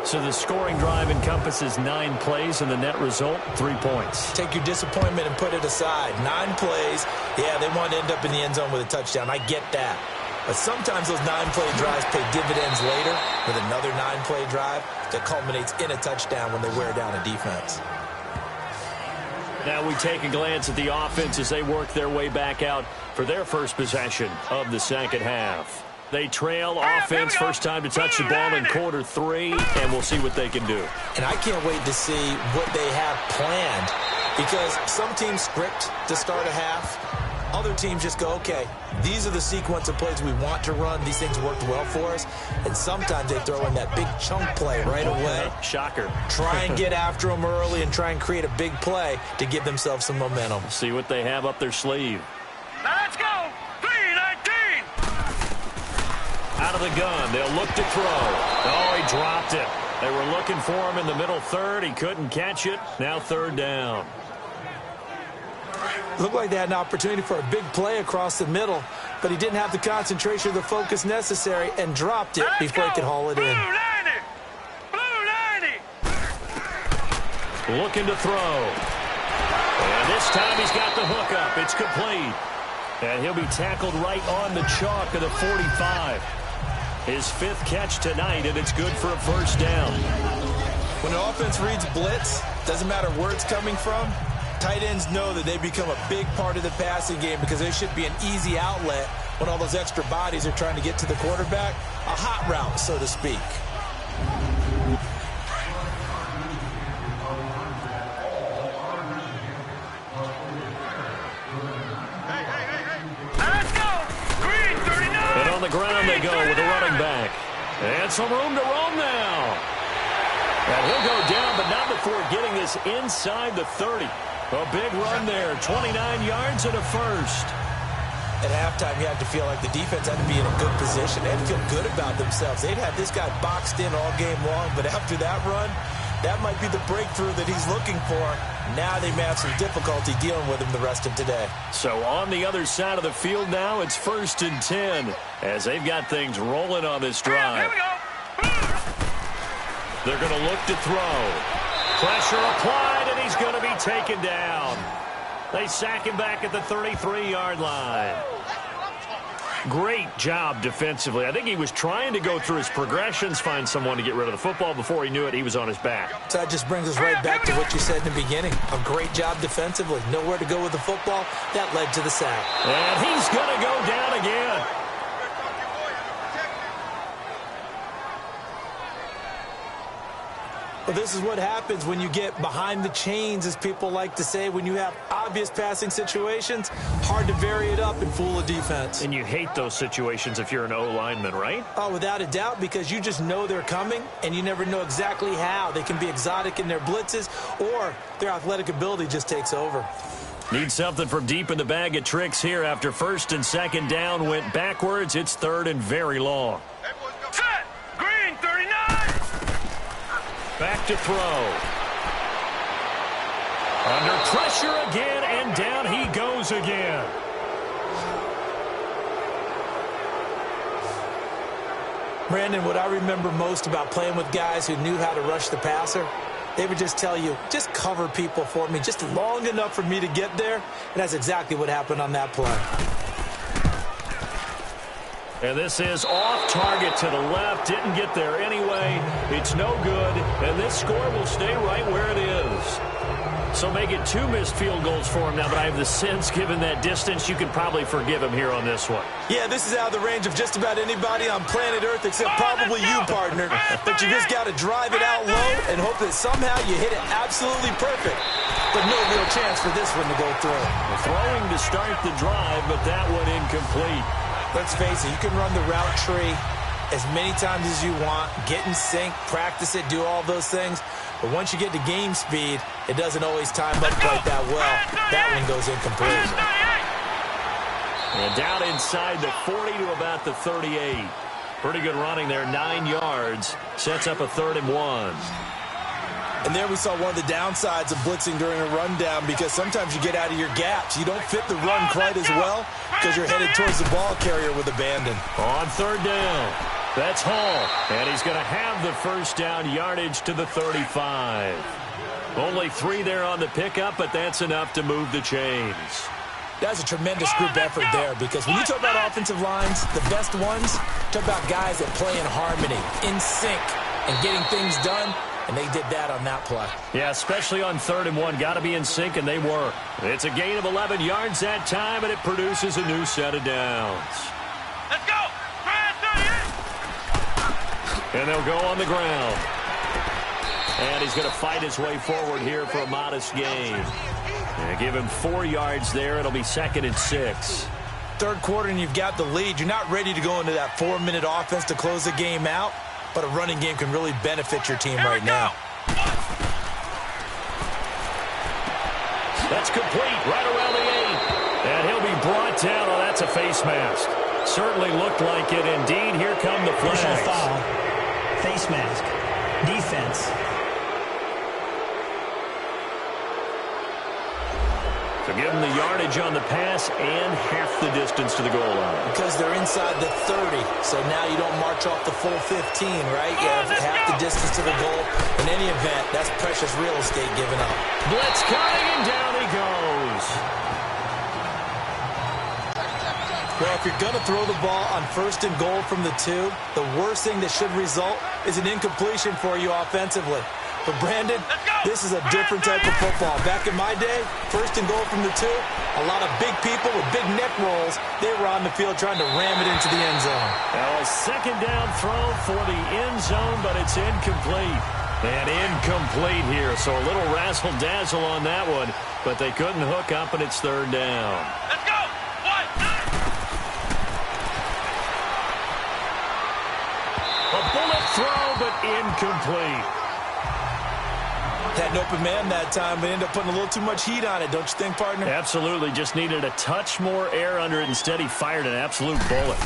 So the scoring drive encompasses 9 plays, and the net result, 3 points. Take your disappointment and put it aside. 9 plays, yeah, they want to end up in the end zone with a touchdown. I get that. But sometimes those 9-play drives pay dividends later with another 9-play drive that culminates in a touchdown when they wear down a defense. Now we take a glance at the offense as they work their way back out for their first possession of the second half. They trail offense, first time to touch the ball in quarter 3, and we'll see what they can do. And I can't wait to see what they have planned, because some teams script to start a half. Other teams just go, okay, these are the sequence of plays we want to run. These things worked well for us. And sometimes they throw in that big chunk play right away. Shocker. Try and get after them early and try and create a big play to give themselves some momentum. See what they have up their sleeve. Let's go. 319. Out of the gun, they'll look to throw. Oh, he dropped it. They were looking for him in the middle third. He couldn't catch it. Now 3rd down. Looked like they had an opportunity for a big play across the middle, but he didn't have the concentration or the focus necessary and dropped it before he could haul it in. Blue 90. Looking to throw. And this time he's got the hook up. It's complete. And he'll be tackled right on the chalk of the 45. His 5th catch tonight, and it's good for a first down. When an offense reads blitz, doesn't matter where it's coming from, tight ends know that they become a big part of the passing game because there should be an easy outlet when all those extra bodies are trying to get to the quarterback. A hot route, so to speak. Let's go. 339. And on the ground they go with a running back. And some room to roam now. And he'll go down, but not before getting this inside the 30. A big run there, 29 yards and a first. At halftime, you had to feel like the defense had to be in a good position. They had to feel good about themselves. They'd had this guy boxed in all game long, but after that run, that might be the breakthrough that he's looking for. Now they may have some difficulty dealing with him the rest of today. So on the other side of the field now, it's 1st and 10 as they've got things rolling on this drive. Here we go. They're going to look to throw. Pressure applied, and he's going to be taken down. They sack him back at the 33-yard line. Great job defensively. I think he was trying to go through his progressions, find someone to get rid of the football. Before he knew it, he was on his back. So that just brings us right back to what you said in the beginning. A great job defensively. Nowhere to go with the football. That led to the sack. And he's going to go down again. Well, this is what happens when you get behind the chains, as people like to say. When you have obvious passing situations, hard to vary it up and fool a defense. And you hate those situations if you're an O-lineman, right? Oh, without a doubt, because you just know they're coming, and you never know exactly how. They can be exotic in their blitzes, or their athletic ability just takes over. Need something from deep in the bag of tricks here after first and second down went backwards. It's third and very long. Set. Green, 39. Back to throw. Under pressure again, and down he goes again. Brandon, what I remember most about playing with guys who knew how to rush the passer, they would just tell you, just cover people for me, just long enough for me to get there. And that's exactly what happened on that play. And this is off target to the left. Didn't get there anyway. It's no good. And this score will stay right where it is. So make it 2 missed field goals for him now, but I have the sense, given that distance, you can probably forgive him here on this one. Yeah, this is out of the range of just about anybody on planet Earth except probably you, partner. But you just got to drive it out low and hope that somehow you hit it absolutely perfect. But no real chance for this one to go through. Throwing to start the drive, but that one incomplete. Let's face it, you can run the route tree as many times as you want, get in sync, practice it, do all those things. But once you get to game speed, it doesn't always time up quite that well. That one goes incomplete. And down inside the 40 to about the 38. Pretty good running there, 9 yards. Sets up a 3rd and 1. And there we saw one of the downsides of blitzing during a rundown, because sometimes you get out of your gaps. You don't fit the run quite as well because you're headed towards the ball carrier with abandon. On 3rd down, that's Hall. And he's going to have the first down yardage to the 35. Only 3 there on the pickup, but that's enough to move the chains. That's a tremendous group effort there, because when you talk about offensive lines, the best ones, talk about guys that play in harmony, in sync, and getting things done. And they did that on that play. Yeah, especially on 3rd and 1. Got to be in sync, and they were. It's a gain of 11 yards that time, and it produces a new set of downs. Let's go. And they'll go on the ground. And he's going to fight his way forward here for a modest gain. And give him 4 yards there. It'll be 2nd and 6. Third quarter, and you've got the lead. You're not ready to go into that 4-minute offense to close the game out. But a running game can really benefit your team right now. That's complete right around the 8. And he'll be brought down. Oh, that's a face mask. Certainly looked like it. Indeed, here come the flags. Personal foul. Face mask. Defense. So give them the yardage on the pass and half the distance to the goal line. Because they're inside the 30, so now you don't march off the full 15, right? You have half the distance to the goal. In any event, that's precious real estate given up. Blitz coming, and down he goes. Well, if you're going to throw the ball on 1st and goal from the 2, the worst thing that should result is an incompletion for you offensively. But, Brandon, this is a different type of football. Back in my day, 1st and goal from the 2, a lot of big people with big neck rolls, they were on the field trying to ram it into the end zone. Now a 2nd down throw for the end zone, but it's incomplete. And incomplete here, so a little razzle-dazzle on that one, but they couldn't hook up, and it's 3rd down. Let's go. A bullet throw, but incomplete. Had an open man that time, but ended up putting a little too much heat on it, don't you think, partner? Absolutely. Just needed a touch more air under it. Instead, he fired an absolute bullet.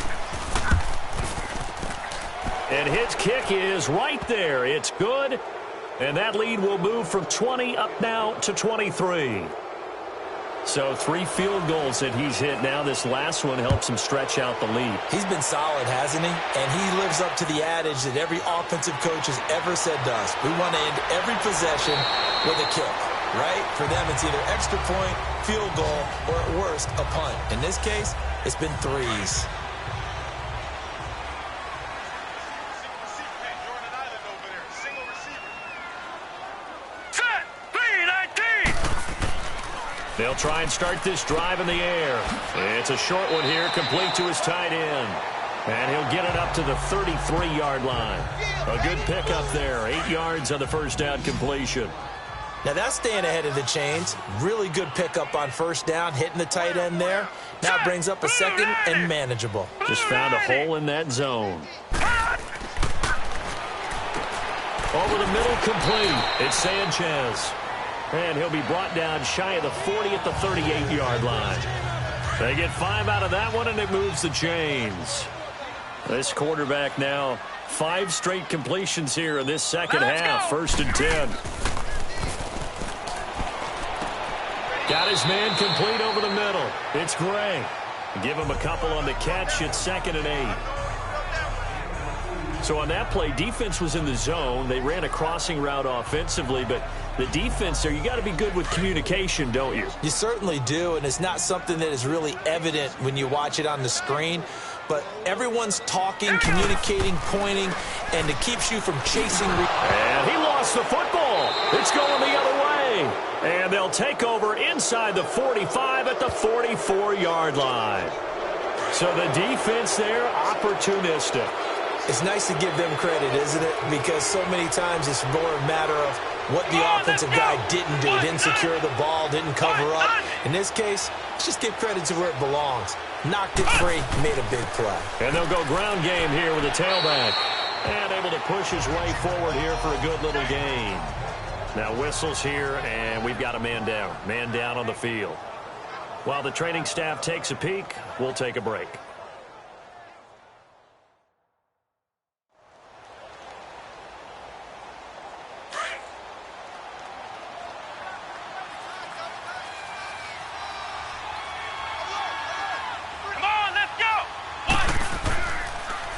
And his kick is right there. It's good. And that lead will move from 20 up now to 23. So 3 field goals that he's hit now. This last one helps him stretch out the lead. He's been solid, hasn't he? And he lives up to the adage that every offensive coach has ever said to us. We want to end every possession with a kick, right? For them, it's either extra point, field goal, or at worst, a punt. In this case, it's been 3s. They'll try and start this drive in the air. It's a short one here, complete to his tight end. And he'll get it up to the 33-yard line. A good pickup there. 8 yards on the first down completion. Now that's staying ahead of the chains. Really good pickup on first down, hitting the tight end there. Now it brings up a second and manageable. Just found a hole in that zone. Over the middle, complete. It's Sanchez. And he'll be brought down shy of the 40 at the 38-yard line. They get 5 out of that one, and it moves the chains. This quarterback now, 5 straight completions here in this second half. 1st and 10. Got his man complete over the middle. It's Gray. Give him a couple on the catch. It's 2nd and 8. So on that play, defense was in the zone. They ran a crossing route offensively, but the defense there, you got to be good with communication, don't you? You certainly do, and it's not something that is really evident when you watch it on the screen. But everyone's talking, communicating, pointing, and it keeps you from chasing. And he lost the football. It's going the other way. And they'll take over inside the 45 at the 44-yard line. So the defense there, opportunistic. It's nice to give them credit, isn't it? Because so many times it's more a matter of what the offensive guy didn't do. Didn't secure the ball, didn't cover up. In this case, let's just give credit to where it belongs. Knocked it free, made a big play. And they'll go ground game here with a tailback. And able to push his way forward here for a good little gain. Now whistles here, and we've got a man down. Man down on the field. While the training staff takes a peek, we'll take a break.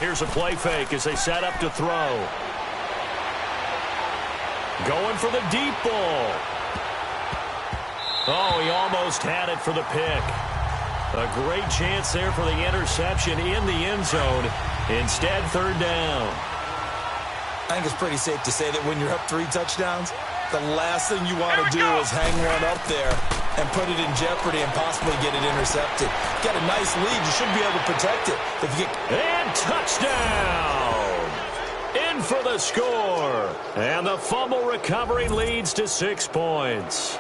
Here's a play fake as they set up to throw. Going for the deep ball. Oh, he almost had it for the pick. A great chance there for the interception in the end zone. Instead, 3rd down. I think it's pretty safe to say that when you're up 3 touchdowns, the last thing you want to do is hang one up there and put it in jeopardy and possibly get it intercepted. Got a nice lead. You should be able to protect it. If you get... And touchdown! In for the score. And the fumble recovery leads to 6 points.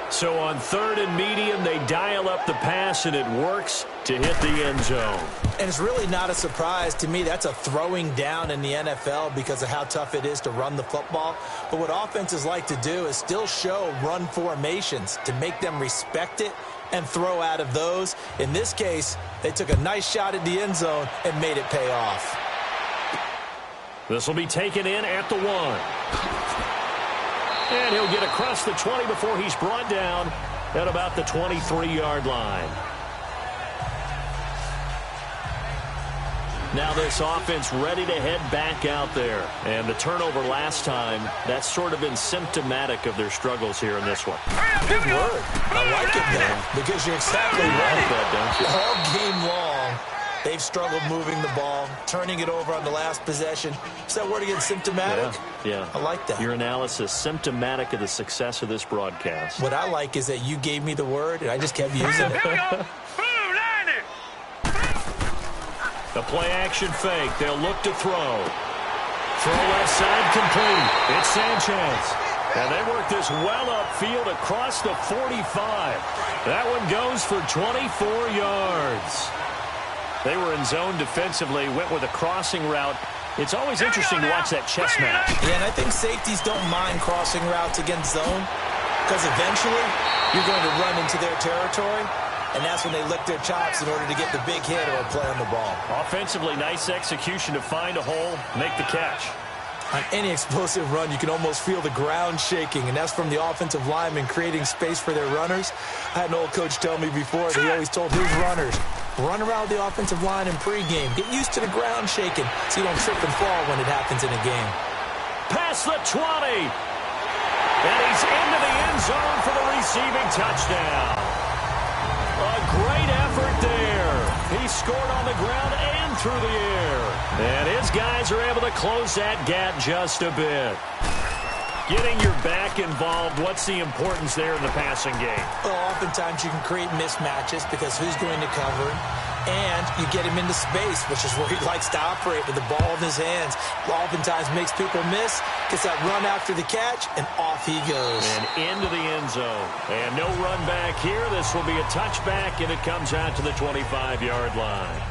So on 3rd and medium, they dial up the pass, and it works to hit the end zone. And it's really not a surprise to me. That's a throwing down in the NFL because of how tough it is to run the football. But what offenses like to do is still show run formations to make them respect it and throw out of those. In this case, they took a nice shot at the end zone and made it pay off. This will be taken in at the 1. And he'll get across the 20 before he's brought down at about the 23-yard line. Now this offense ready to head back out there. And the turnover last time, that's sort of been symptomatic of their struggles here in this one. Good word. I like it, man, because you're exactly right. That, don't you? All game long, they've struggled moving the ball, turning it over on the last possession. Is that word again, symptomatic? Yeah. I like that. Your analysis, symptomatic of the success of this broadcast. What I like is that you gave me the word, and I just kept using it. The play-action fake. They'll look to throw. Throw left side complete. It's Sanchez. And they work this well upfield across the 45. That one goes for 24 yards. They were in zone defensively, went with a crossing route. It's always interesting to watch that chess match. Yeah, and I think safeties don't mind crossing routes against zone because eventually you're going to run into their territory, and that's when they lick their chops in order to get the big hit or a play on the ball. Offensively, nice execution to find a hole, make the catch. On any explosive run, you can almost feel the ground shaking, and that's from the offensive linemen creating space for their runners. I had an old coach tell me before that he always told his runners, run around the offensive line in pregame. Get used to the ground shaking so you don't trip and fall when it happens in a game. Past the 20. And he's into the end zone for the receiving touchdown. A great effort there. He scored on the ground and through the air. And his guys are able to close that gap just a bit. Getting your back involved, what's the importance there in the passing game? Well, oftentimes you can create mismatches because who's going to cover? and you get him into space, which is where he likes to operate with the ball in his hands. Oftentimes makes people miss, gets that run after the catch, and off he goes. And into the end zone. And no run back here. This will be a touchback, and it comes out to the 25-yard line.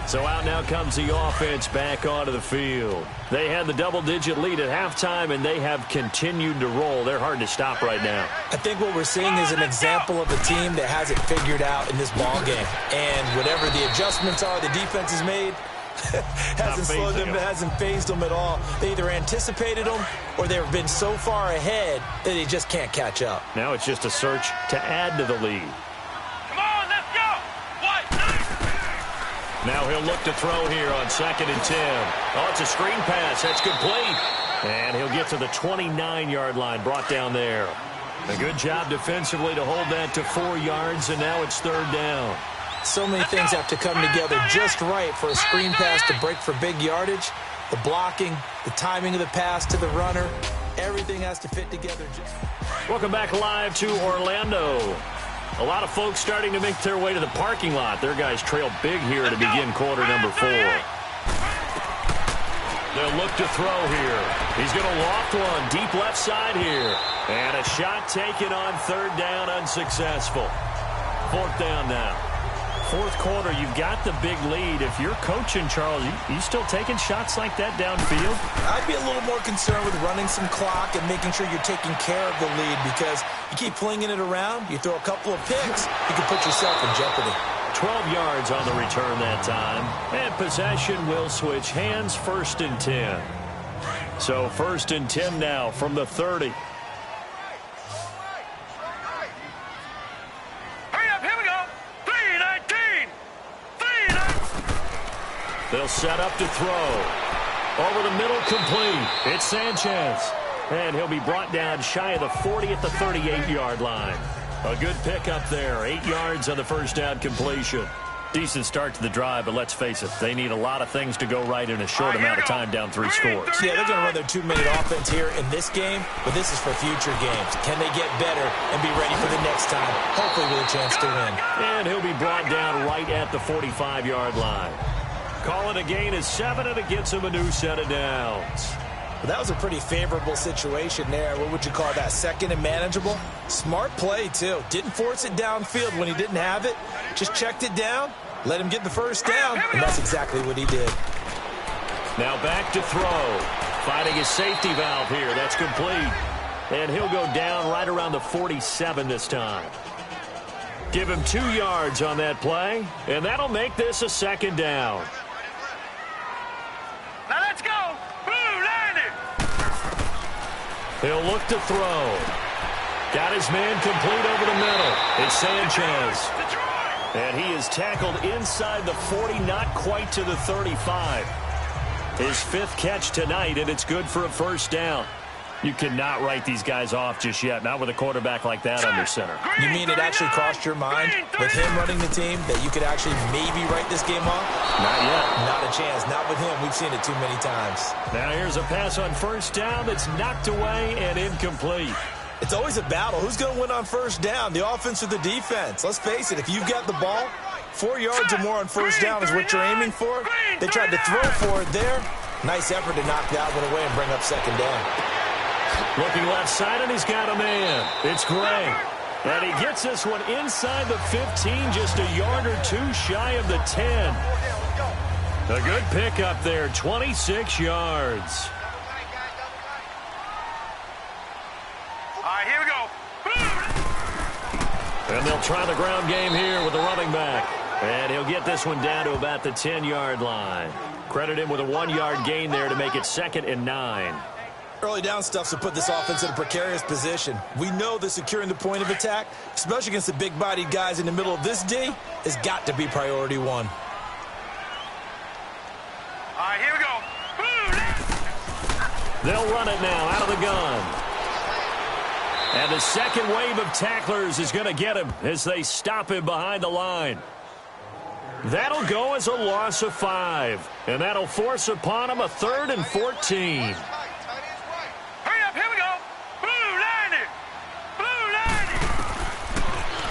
So out now comes the offense back onto the field. They had the double-digit lead at halftime, and they have continued to roll. They're hard to stop right now. I think what we're seeing is an example of a team that has it figured out in this ball game. And whatever the adjustments are the defense has made, hasn't slowed them, hasn't phased them at all. They either anticipated them or they've been so far ahead that they just can't catch up. Now it's just a search to add to the lead. Now he'll look to throw here on 2nd and 10. Oh, it's a screen pass. That's complete. And he'll get to the 29-yard line, brought down there. A good job defensively to hold that to 4 yards, and now it's 3rd down. So many things have to come together just right for a screen pass to break for big yardage. The blocking, the timing of the pass to the runner, everything has to fit together. Welcome back live to Orlando. A lot of folks starting to make their way to the parking lot. Their guys trail big here to begin quarter number 4. They'll look to throw here. He's going to loft one deep left side here. And a shot taken on 3rd down, unsuccessful. 4th down now. 4th quarter, you've got the big lead. If you're coaching, Charles, you still taking shots like that downfield? I'd be a little more concerned with running some clock and making sure you're taking care of the lead, because you keep flinging it around, you throw a couple of picks, you can put yourself in jeopardy. 12 yards on the return that time. And possession will switch hands, 1st and 10. So 1st and 10 now from the 30. They'll set up to throw. Over the middle, complete. It's Sanchez. And he'll be brought down shy of the 40 at the 38-yard line. A good pickup there. 8 yards on the 1st down completion. Decent start to the drive, but let's face it, they need a lot of things to go right in a short amount of time down 3 scores. Yeah, they're going to run their 2-minute offense here in this game, but this is for future games. Can they get better and be ready for the next time, hopefully with a chance to win? And he'll be brought down right at the 45-yard line. Call it a gain of 7, and it gets him a new set of downs. Well, that was a pretty favorable situation there. What would you call that? 2nd and manageable? Smart play, too. Didn't force it downfield when he didn't have it. Just checked it down, let him get the 1st down, and that's exactly what he did. Now back to throw. Finding his safety valve here. That's complete. And he'll go down right around the 47 this time. Give him 2 yards on that play, and that'll make this a 2nd down. Now let's go. Blue, landed. He'll look to throw. Got his man complete over the middle. It's Sanchez. And he is tackled inside the 40, not quite to the 35. His 5th catch tonight, and it's good for a 1st down. You cannot write these guys off just yet, not with a quarterback like that under center. You mean it actually crossed your mind with him running the team that you could actually maybe write this game off? Not yet. Not a chance. Not with him. We've seen it too many times. Now here's a pass on 1st down that's knocked away and incomplete. It's always a battle. Who's going to win on 1st down, the offense or the defense? Let's face it, if you've got the ball, 4 yards or more on 1st down is what you're aiming for. They tried to throw for it there. Nice effort to knock that one away and bring up 2nd down. Looking left side, and he's got a man. It's Gray. And he gets this one inside the 15, just a yard or 2 shy of the 10. A good pickup there, 26 yards. All right, here we go. And they'll try the ground game here with the running back. And he'll get this one down to about the 10-yard line. Credit him with a 1-yard gain there to make it 2nd and 9. Early down stuff to put this offense in a precarious position. We know that securing the point of attack, especially against the big-bodied guys in the middle of this D, has got to be priority 1. All right, here we go. They'll run it now out of the gun. And the 2nd wave of tacklers is going to get him as they stop him behind the line. That'll go as a loss of 5. And that'll force upon him a 3rd and 14.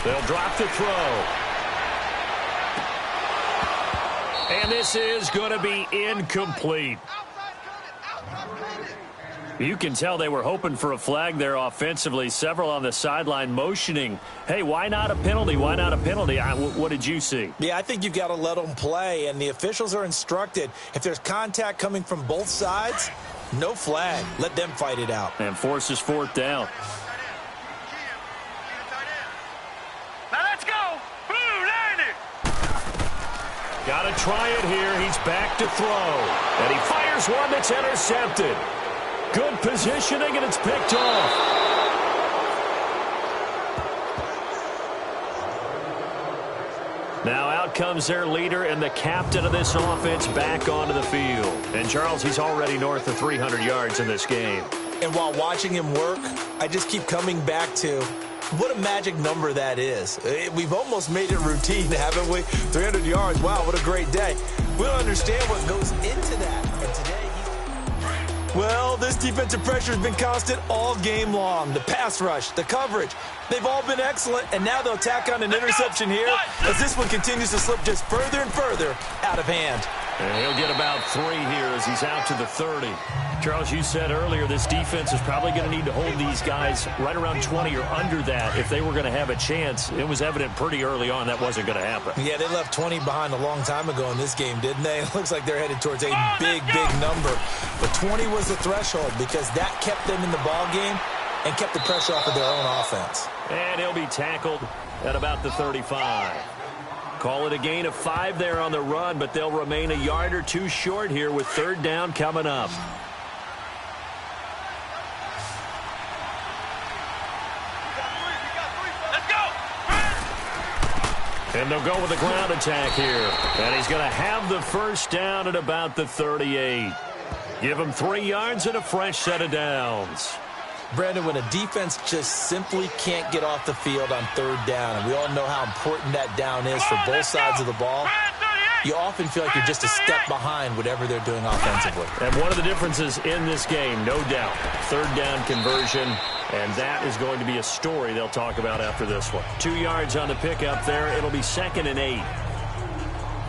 They'll drop the throw. And this is going to be incomplete. You can tell they were hoping for a flag there offensively. Several on the sideline motioning, hey, why not a penalty? Why not a penalty? What did you see? Yeah, I think you've got to let them play, and the officials are instructed. If there's contact coming from both sides, no flag. Let them fight it out. And forces fourth down. Now let's go. Blue, line it. Got to try it here. He's back to throw. And he fires one that's intercepted. Good positioning, and it's picked off. Now out comes their leader and the captain of this offense back onto the field. And, Charles, he's already north of 300 yards in this game. And while watching him work, I just keep coming back to what a magic number that is. We've almost made it routine, haven't we? 300 yards, wow, what a great day. We don't understand what goes into that. And today, well, this defensive pressure has been constant all game long. The pass rush, the coverage, they've all been excellent, and now they'll tack on an interception here as this one continues to slip just further and further out of hand. And he'll get about 3 here as he's out to the 30. Charles, you said earlier this defense is probably going to need to hold these guys right around 20 or under that if they were going to have a chance. It was evident pretty early on that wasn't going to happen. Yeah, they left 20 behind a long time ago in this game, didn't they? It looks like they're headed towards a big number. But 20 was the threshold because that kept them in the ball game and kept the pressure off of their own offense. And he'll be tackled at about the 35. Call it a gain of 5 there on the run, but they'll remain a yard or two short here with third down coming up. And they'll go with a ground attack here. And he's going to have the first down at about the 38. Give him 3 yards and a fresh set of downs. Brandon, when a defense just simply can't get off the field on third down, and we all know how important that down is for both sides of the ball, you often feel like you're just a step behind whatever they're doing offensively. And one of the differences in this game, no doubt, third down conversion, and that is going to be a story they'll talk about after this one. 2 yards on the pickup there. It'll be 2nd and 8.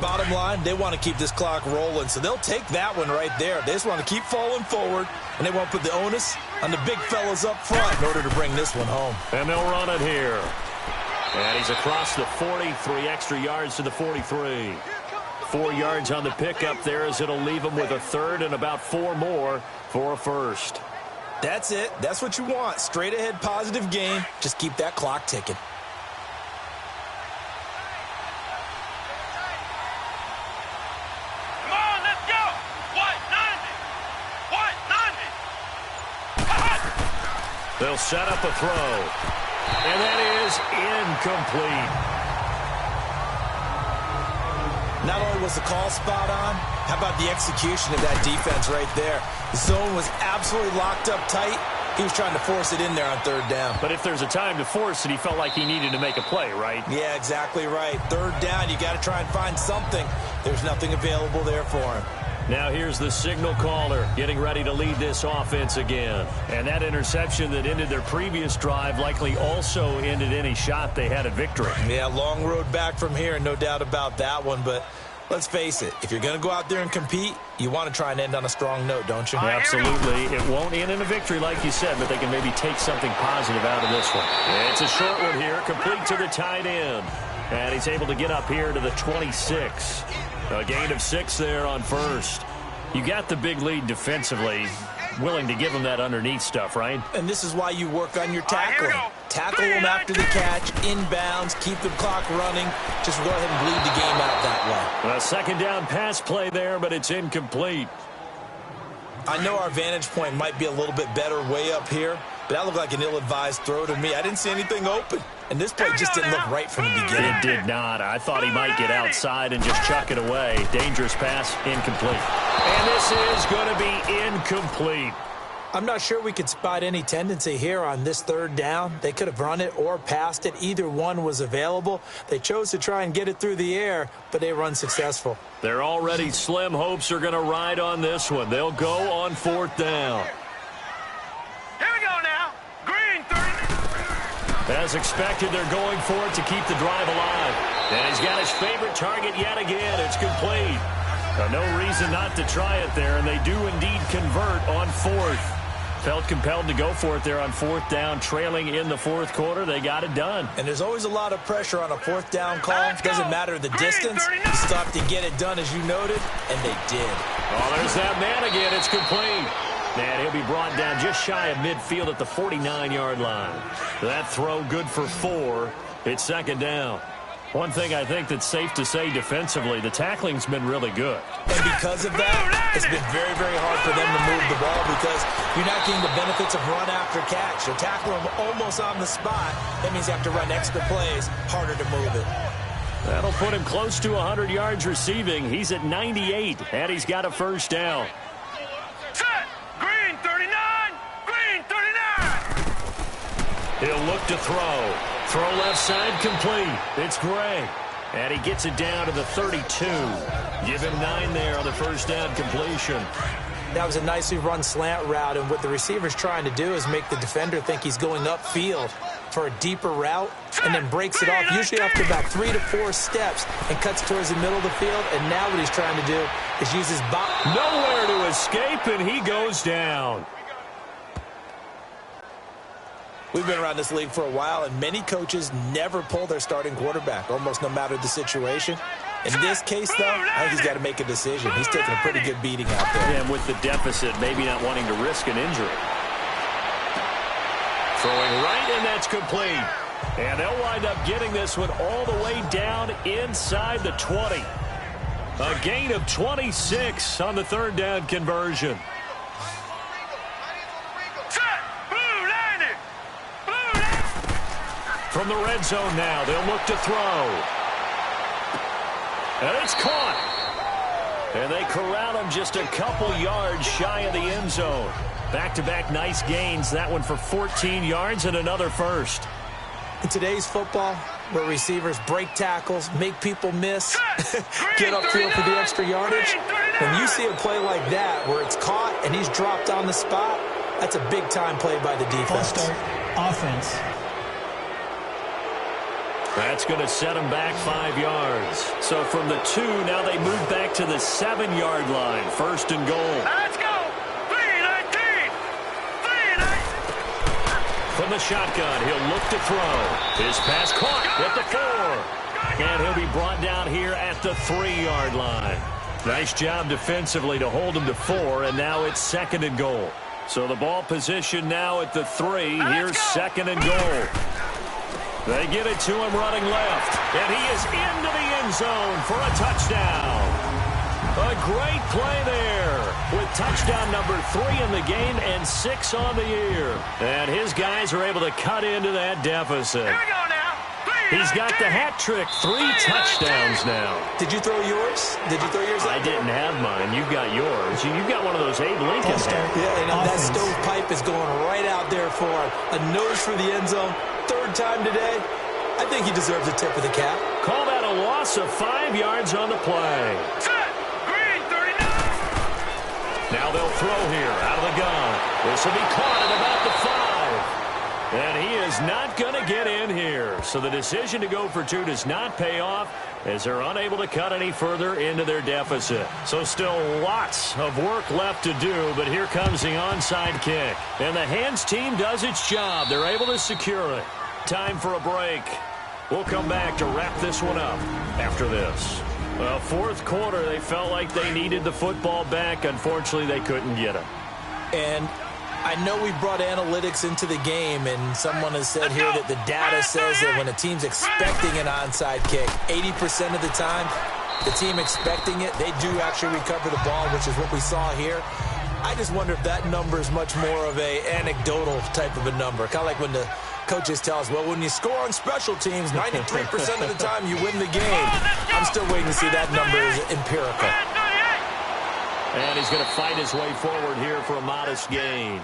Bottom line, they want to keep this clock rolling, so they'll take that one right there. They just want to keep falling forward, and they won't put the onus on the big fellas up front in order to bring this one home. And they'll run it here. And he's across the 40, 3 extra yards to the 43. 4 yards on the pickup there as it'll leave him with a third and about 4 more for a first. That's it. That's what you want. Straight ahead positive game. Just keep that clock ticking. Come on, let's go. White 90. They'll set up a throw. And that is incomplete. Not only was the call spot on, how about the execution of that defense right there? The zone was absolutely locked up tight. He was trying to force it in there on third down. But if there's a time to force it, he felt like he needed to make a play, right? Yeah, exactly right. Third down, you got to try and find something. There's nothing available there for him. Now here's the signal caller getting ready to lead this offense again. And that interception that ended their previous drive likely also ended any shot they had at victory. Yeah, long road back from here, no doubt about that one. But let's face it, if you're going to go out there and compete, you want to try and end on a strong note, don't you? Absolutely. It won't end in a victory like you said, but they can maybe take something positive out of this one. It's a short one here, complete to the tight end. And he's able to get up here to the 26. A gain of 6 there on first. You got the big lead defensively. Willing to give them that underneath stuff, right? And this is why you work on your tackling. Tackle them after the catch, inbounds, keep the clock running. Just go ahead and bleed the game out that way. A second down pass play there, but it's incomplete. I know our vantage point might be a little bit better way up here, but that looked like an ill-advised throw to me. I didn't see anything open. And this play just didn't look right from the beginning. It did not. I thought he might get outside and just chuck it away. Dangerous pass, incomplete. And this is going to be incomplete. I'm not sure we could spot any tendency here on this third down. They could have run it or passed it. Either one was available. They chose to try and get it through the air, but they were unsuccessful. Their already slim hopes are going to ride on this one. They'll go on fourth down. Here we go now. Green 30. As expected, they're going for it to keep the drive alive. And he's got his favorite target yet again. It's complete. No reason not to try it there, and they do indeed convert on fourth. Felt compelled to go for it there on fourth down, trailing in the fourth quarter. They got it done. And there's always a lot of pressure on a fourth down call. Doesn't matter the distance. You still have to get it done, as you noted, and they did. Oh, there's that man again. It's complete. And he'll be brought down just shy of midfield at the 49-yard line. That throw good for 4. It's second down. One thing I think that's safe to say defensively, the tackling's been really good. And because of that, it's been very, very hard for them to move the ball because you're not getting the benefits of run after catch. You tackle them almost on the spot. That means you have to run extra plays, harder to move it. That'll put him close to 100 yards receiving. He's at 98, and he's got a first down. Set. Green 39. Green 39. He'll look to throw. Throw left side complete. It's Gray. And he gets it down to the 32. Give him 9 there on the first down completion. That was a nicely run slant route, and what the receiver's trying to do is make the defender think he's going upfield for a deeper route and then breaks it off, usually after about 3 to 4 steps, and cuts towards the middle of the field. And now what he's trying to do is use his body. Nowhere to escape, and he goes down. We've been around this league for a while, and many coaches never pull their starting quarterback, almost no matter the situation. In this case, though, I think he's got to make a decision. He's taking a pretty good beating out there. And with the deficit, maybe not wanting to risk an injury. Throwing right, and that's complete. And they'll wind up getting this one all the way down inside the 20. A gain of 26 on the third down conversion. From the red zone now, they'll look to throw. And it's caught. And they corral him just a couple yards shy of the end zone. Back-to-back nice gains. That one for 14 yards and another first. In today's football, where receivers break tackles, make people miss, get upfield for the extra yardage, when you see a play like that where it's caught and he's dropped on the spot, that's a big-time play by the defense. Full start offense. That's going to set them back 5 yards. So from the 2, now they move back to the 7-yard line. First and goal. Let's go. 3-19. 3-19. From the shotgun, he'll look to throw. His pass caught at the 4. And he'll be brought down here at the 3-yard line. Nice job defensively to hold him to 4, and now it's second and goal. So the ball position now at the 3. Here's second and goal. They get it to him running left, and he is into the end zone for a touchdown. A great play there with touchdown number 3 in the game and 6 on the year. And his guys are able to cut into that deficit. Here we go now. He's got the hat trick, 3 touchdowns now. Did you throw yours? Did you throw yours? I didn't have mine. You've got yours. You've got one of those Abe Lincoln hats. Yeah, and that stovepipe is going right out there for a nose for the end zone. Third time today. I think he deserves a tip of the cap. Call that a loss of 5 yards on the play. Set. Green 39. Now they'll throw here out of the gun. This will be caught at about the 5. And he is not going to get in here. So the decision to go for 2 does not pay off as they're unable to cut any further into their deficit. So still lots of work left to do, but here comes the onside kick. And the hands team does its job. They're able to secure it. Time for a break. We'll come back to wrap this one up after this. Well, fourth quarter, they felt like they needed the football back. Unfortunately, they couldn't get it. And I know we brought analytics into the game, and someone has said here that the data says that when a team's expecting an onside kick, 80% of the time, the team expecting it, they do actually recover the ball, which is what we saw here. I just wonder if that number is much more of a anecdotal type of a number. Kind of like when the coaches tell us, well, when you score on special teams, 93% of the time you win the game. I'm still waiting to see that number is empirical. And he's going to fight his way forward here for a modest gain.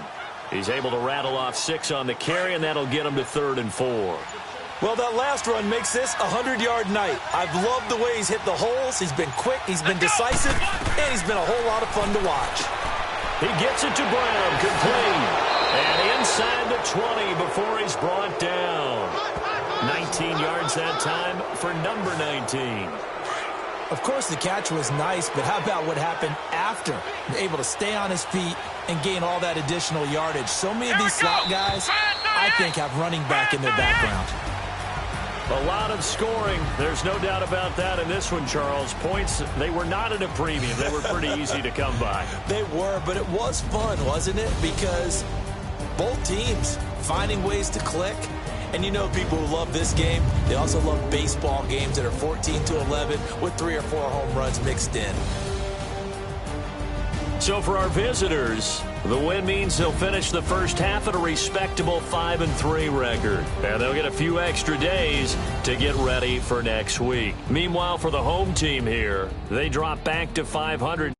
He's able to rattle off 6 on the carry, and that'll get him to 3rd and 4. Well, that last run makes this a 100-yard night. I've loved the way he's hit the holes. He's been quick, he's been decisive, and he's been a whole lot of fun to watch. He gets it to Brown, complete. And inside the 20 before he's brought down. 19 yards that time for number 19. Of course, the catch was nice, but how about what happened after? Able to stay on his feet and gain all that additional yardage. So many of these slot guys, I think, have running back in their background. A lot of scoring. There's no doubt about that in this one, Charles. Points, they were not at a premium. They were pretty easy to come by. They were, but it was fun, wasn't it? Because both teams finding ways to click. And you know people who love this game, they also love baseball games that are 14-11 with 3 or 4 home runs mixed in. So for our visitors, the win means they'll finish the first half at a respectable 5-3 record. And they'll get a few extra days to get ready for next week. Meanwhile, for the home team here, they drop back to 500.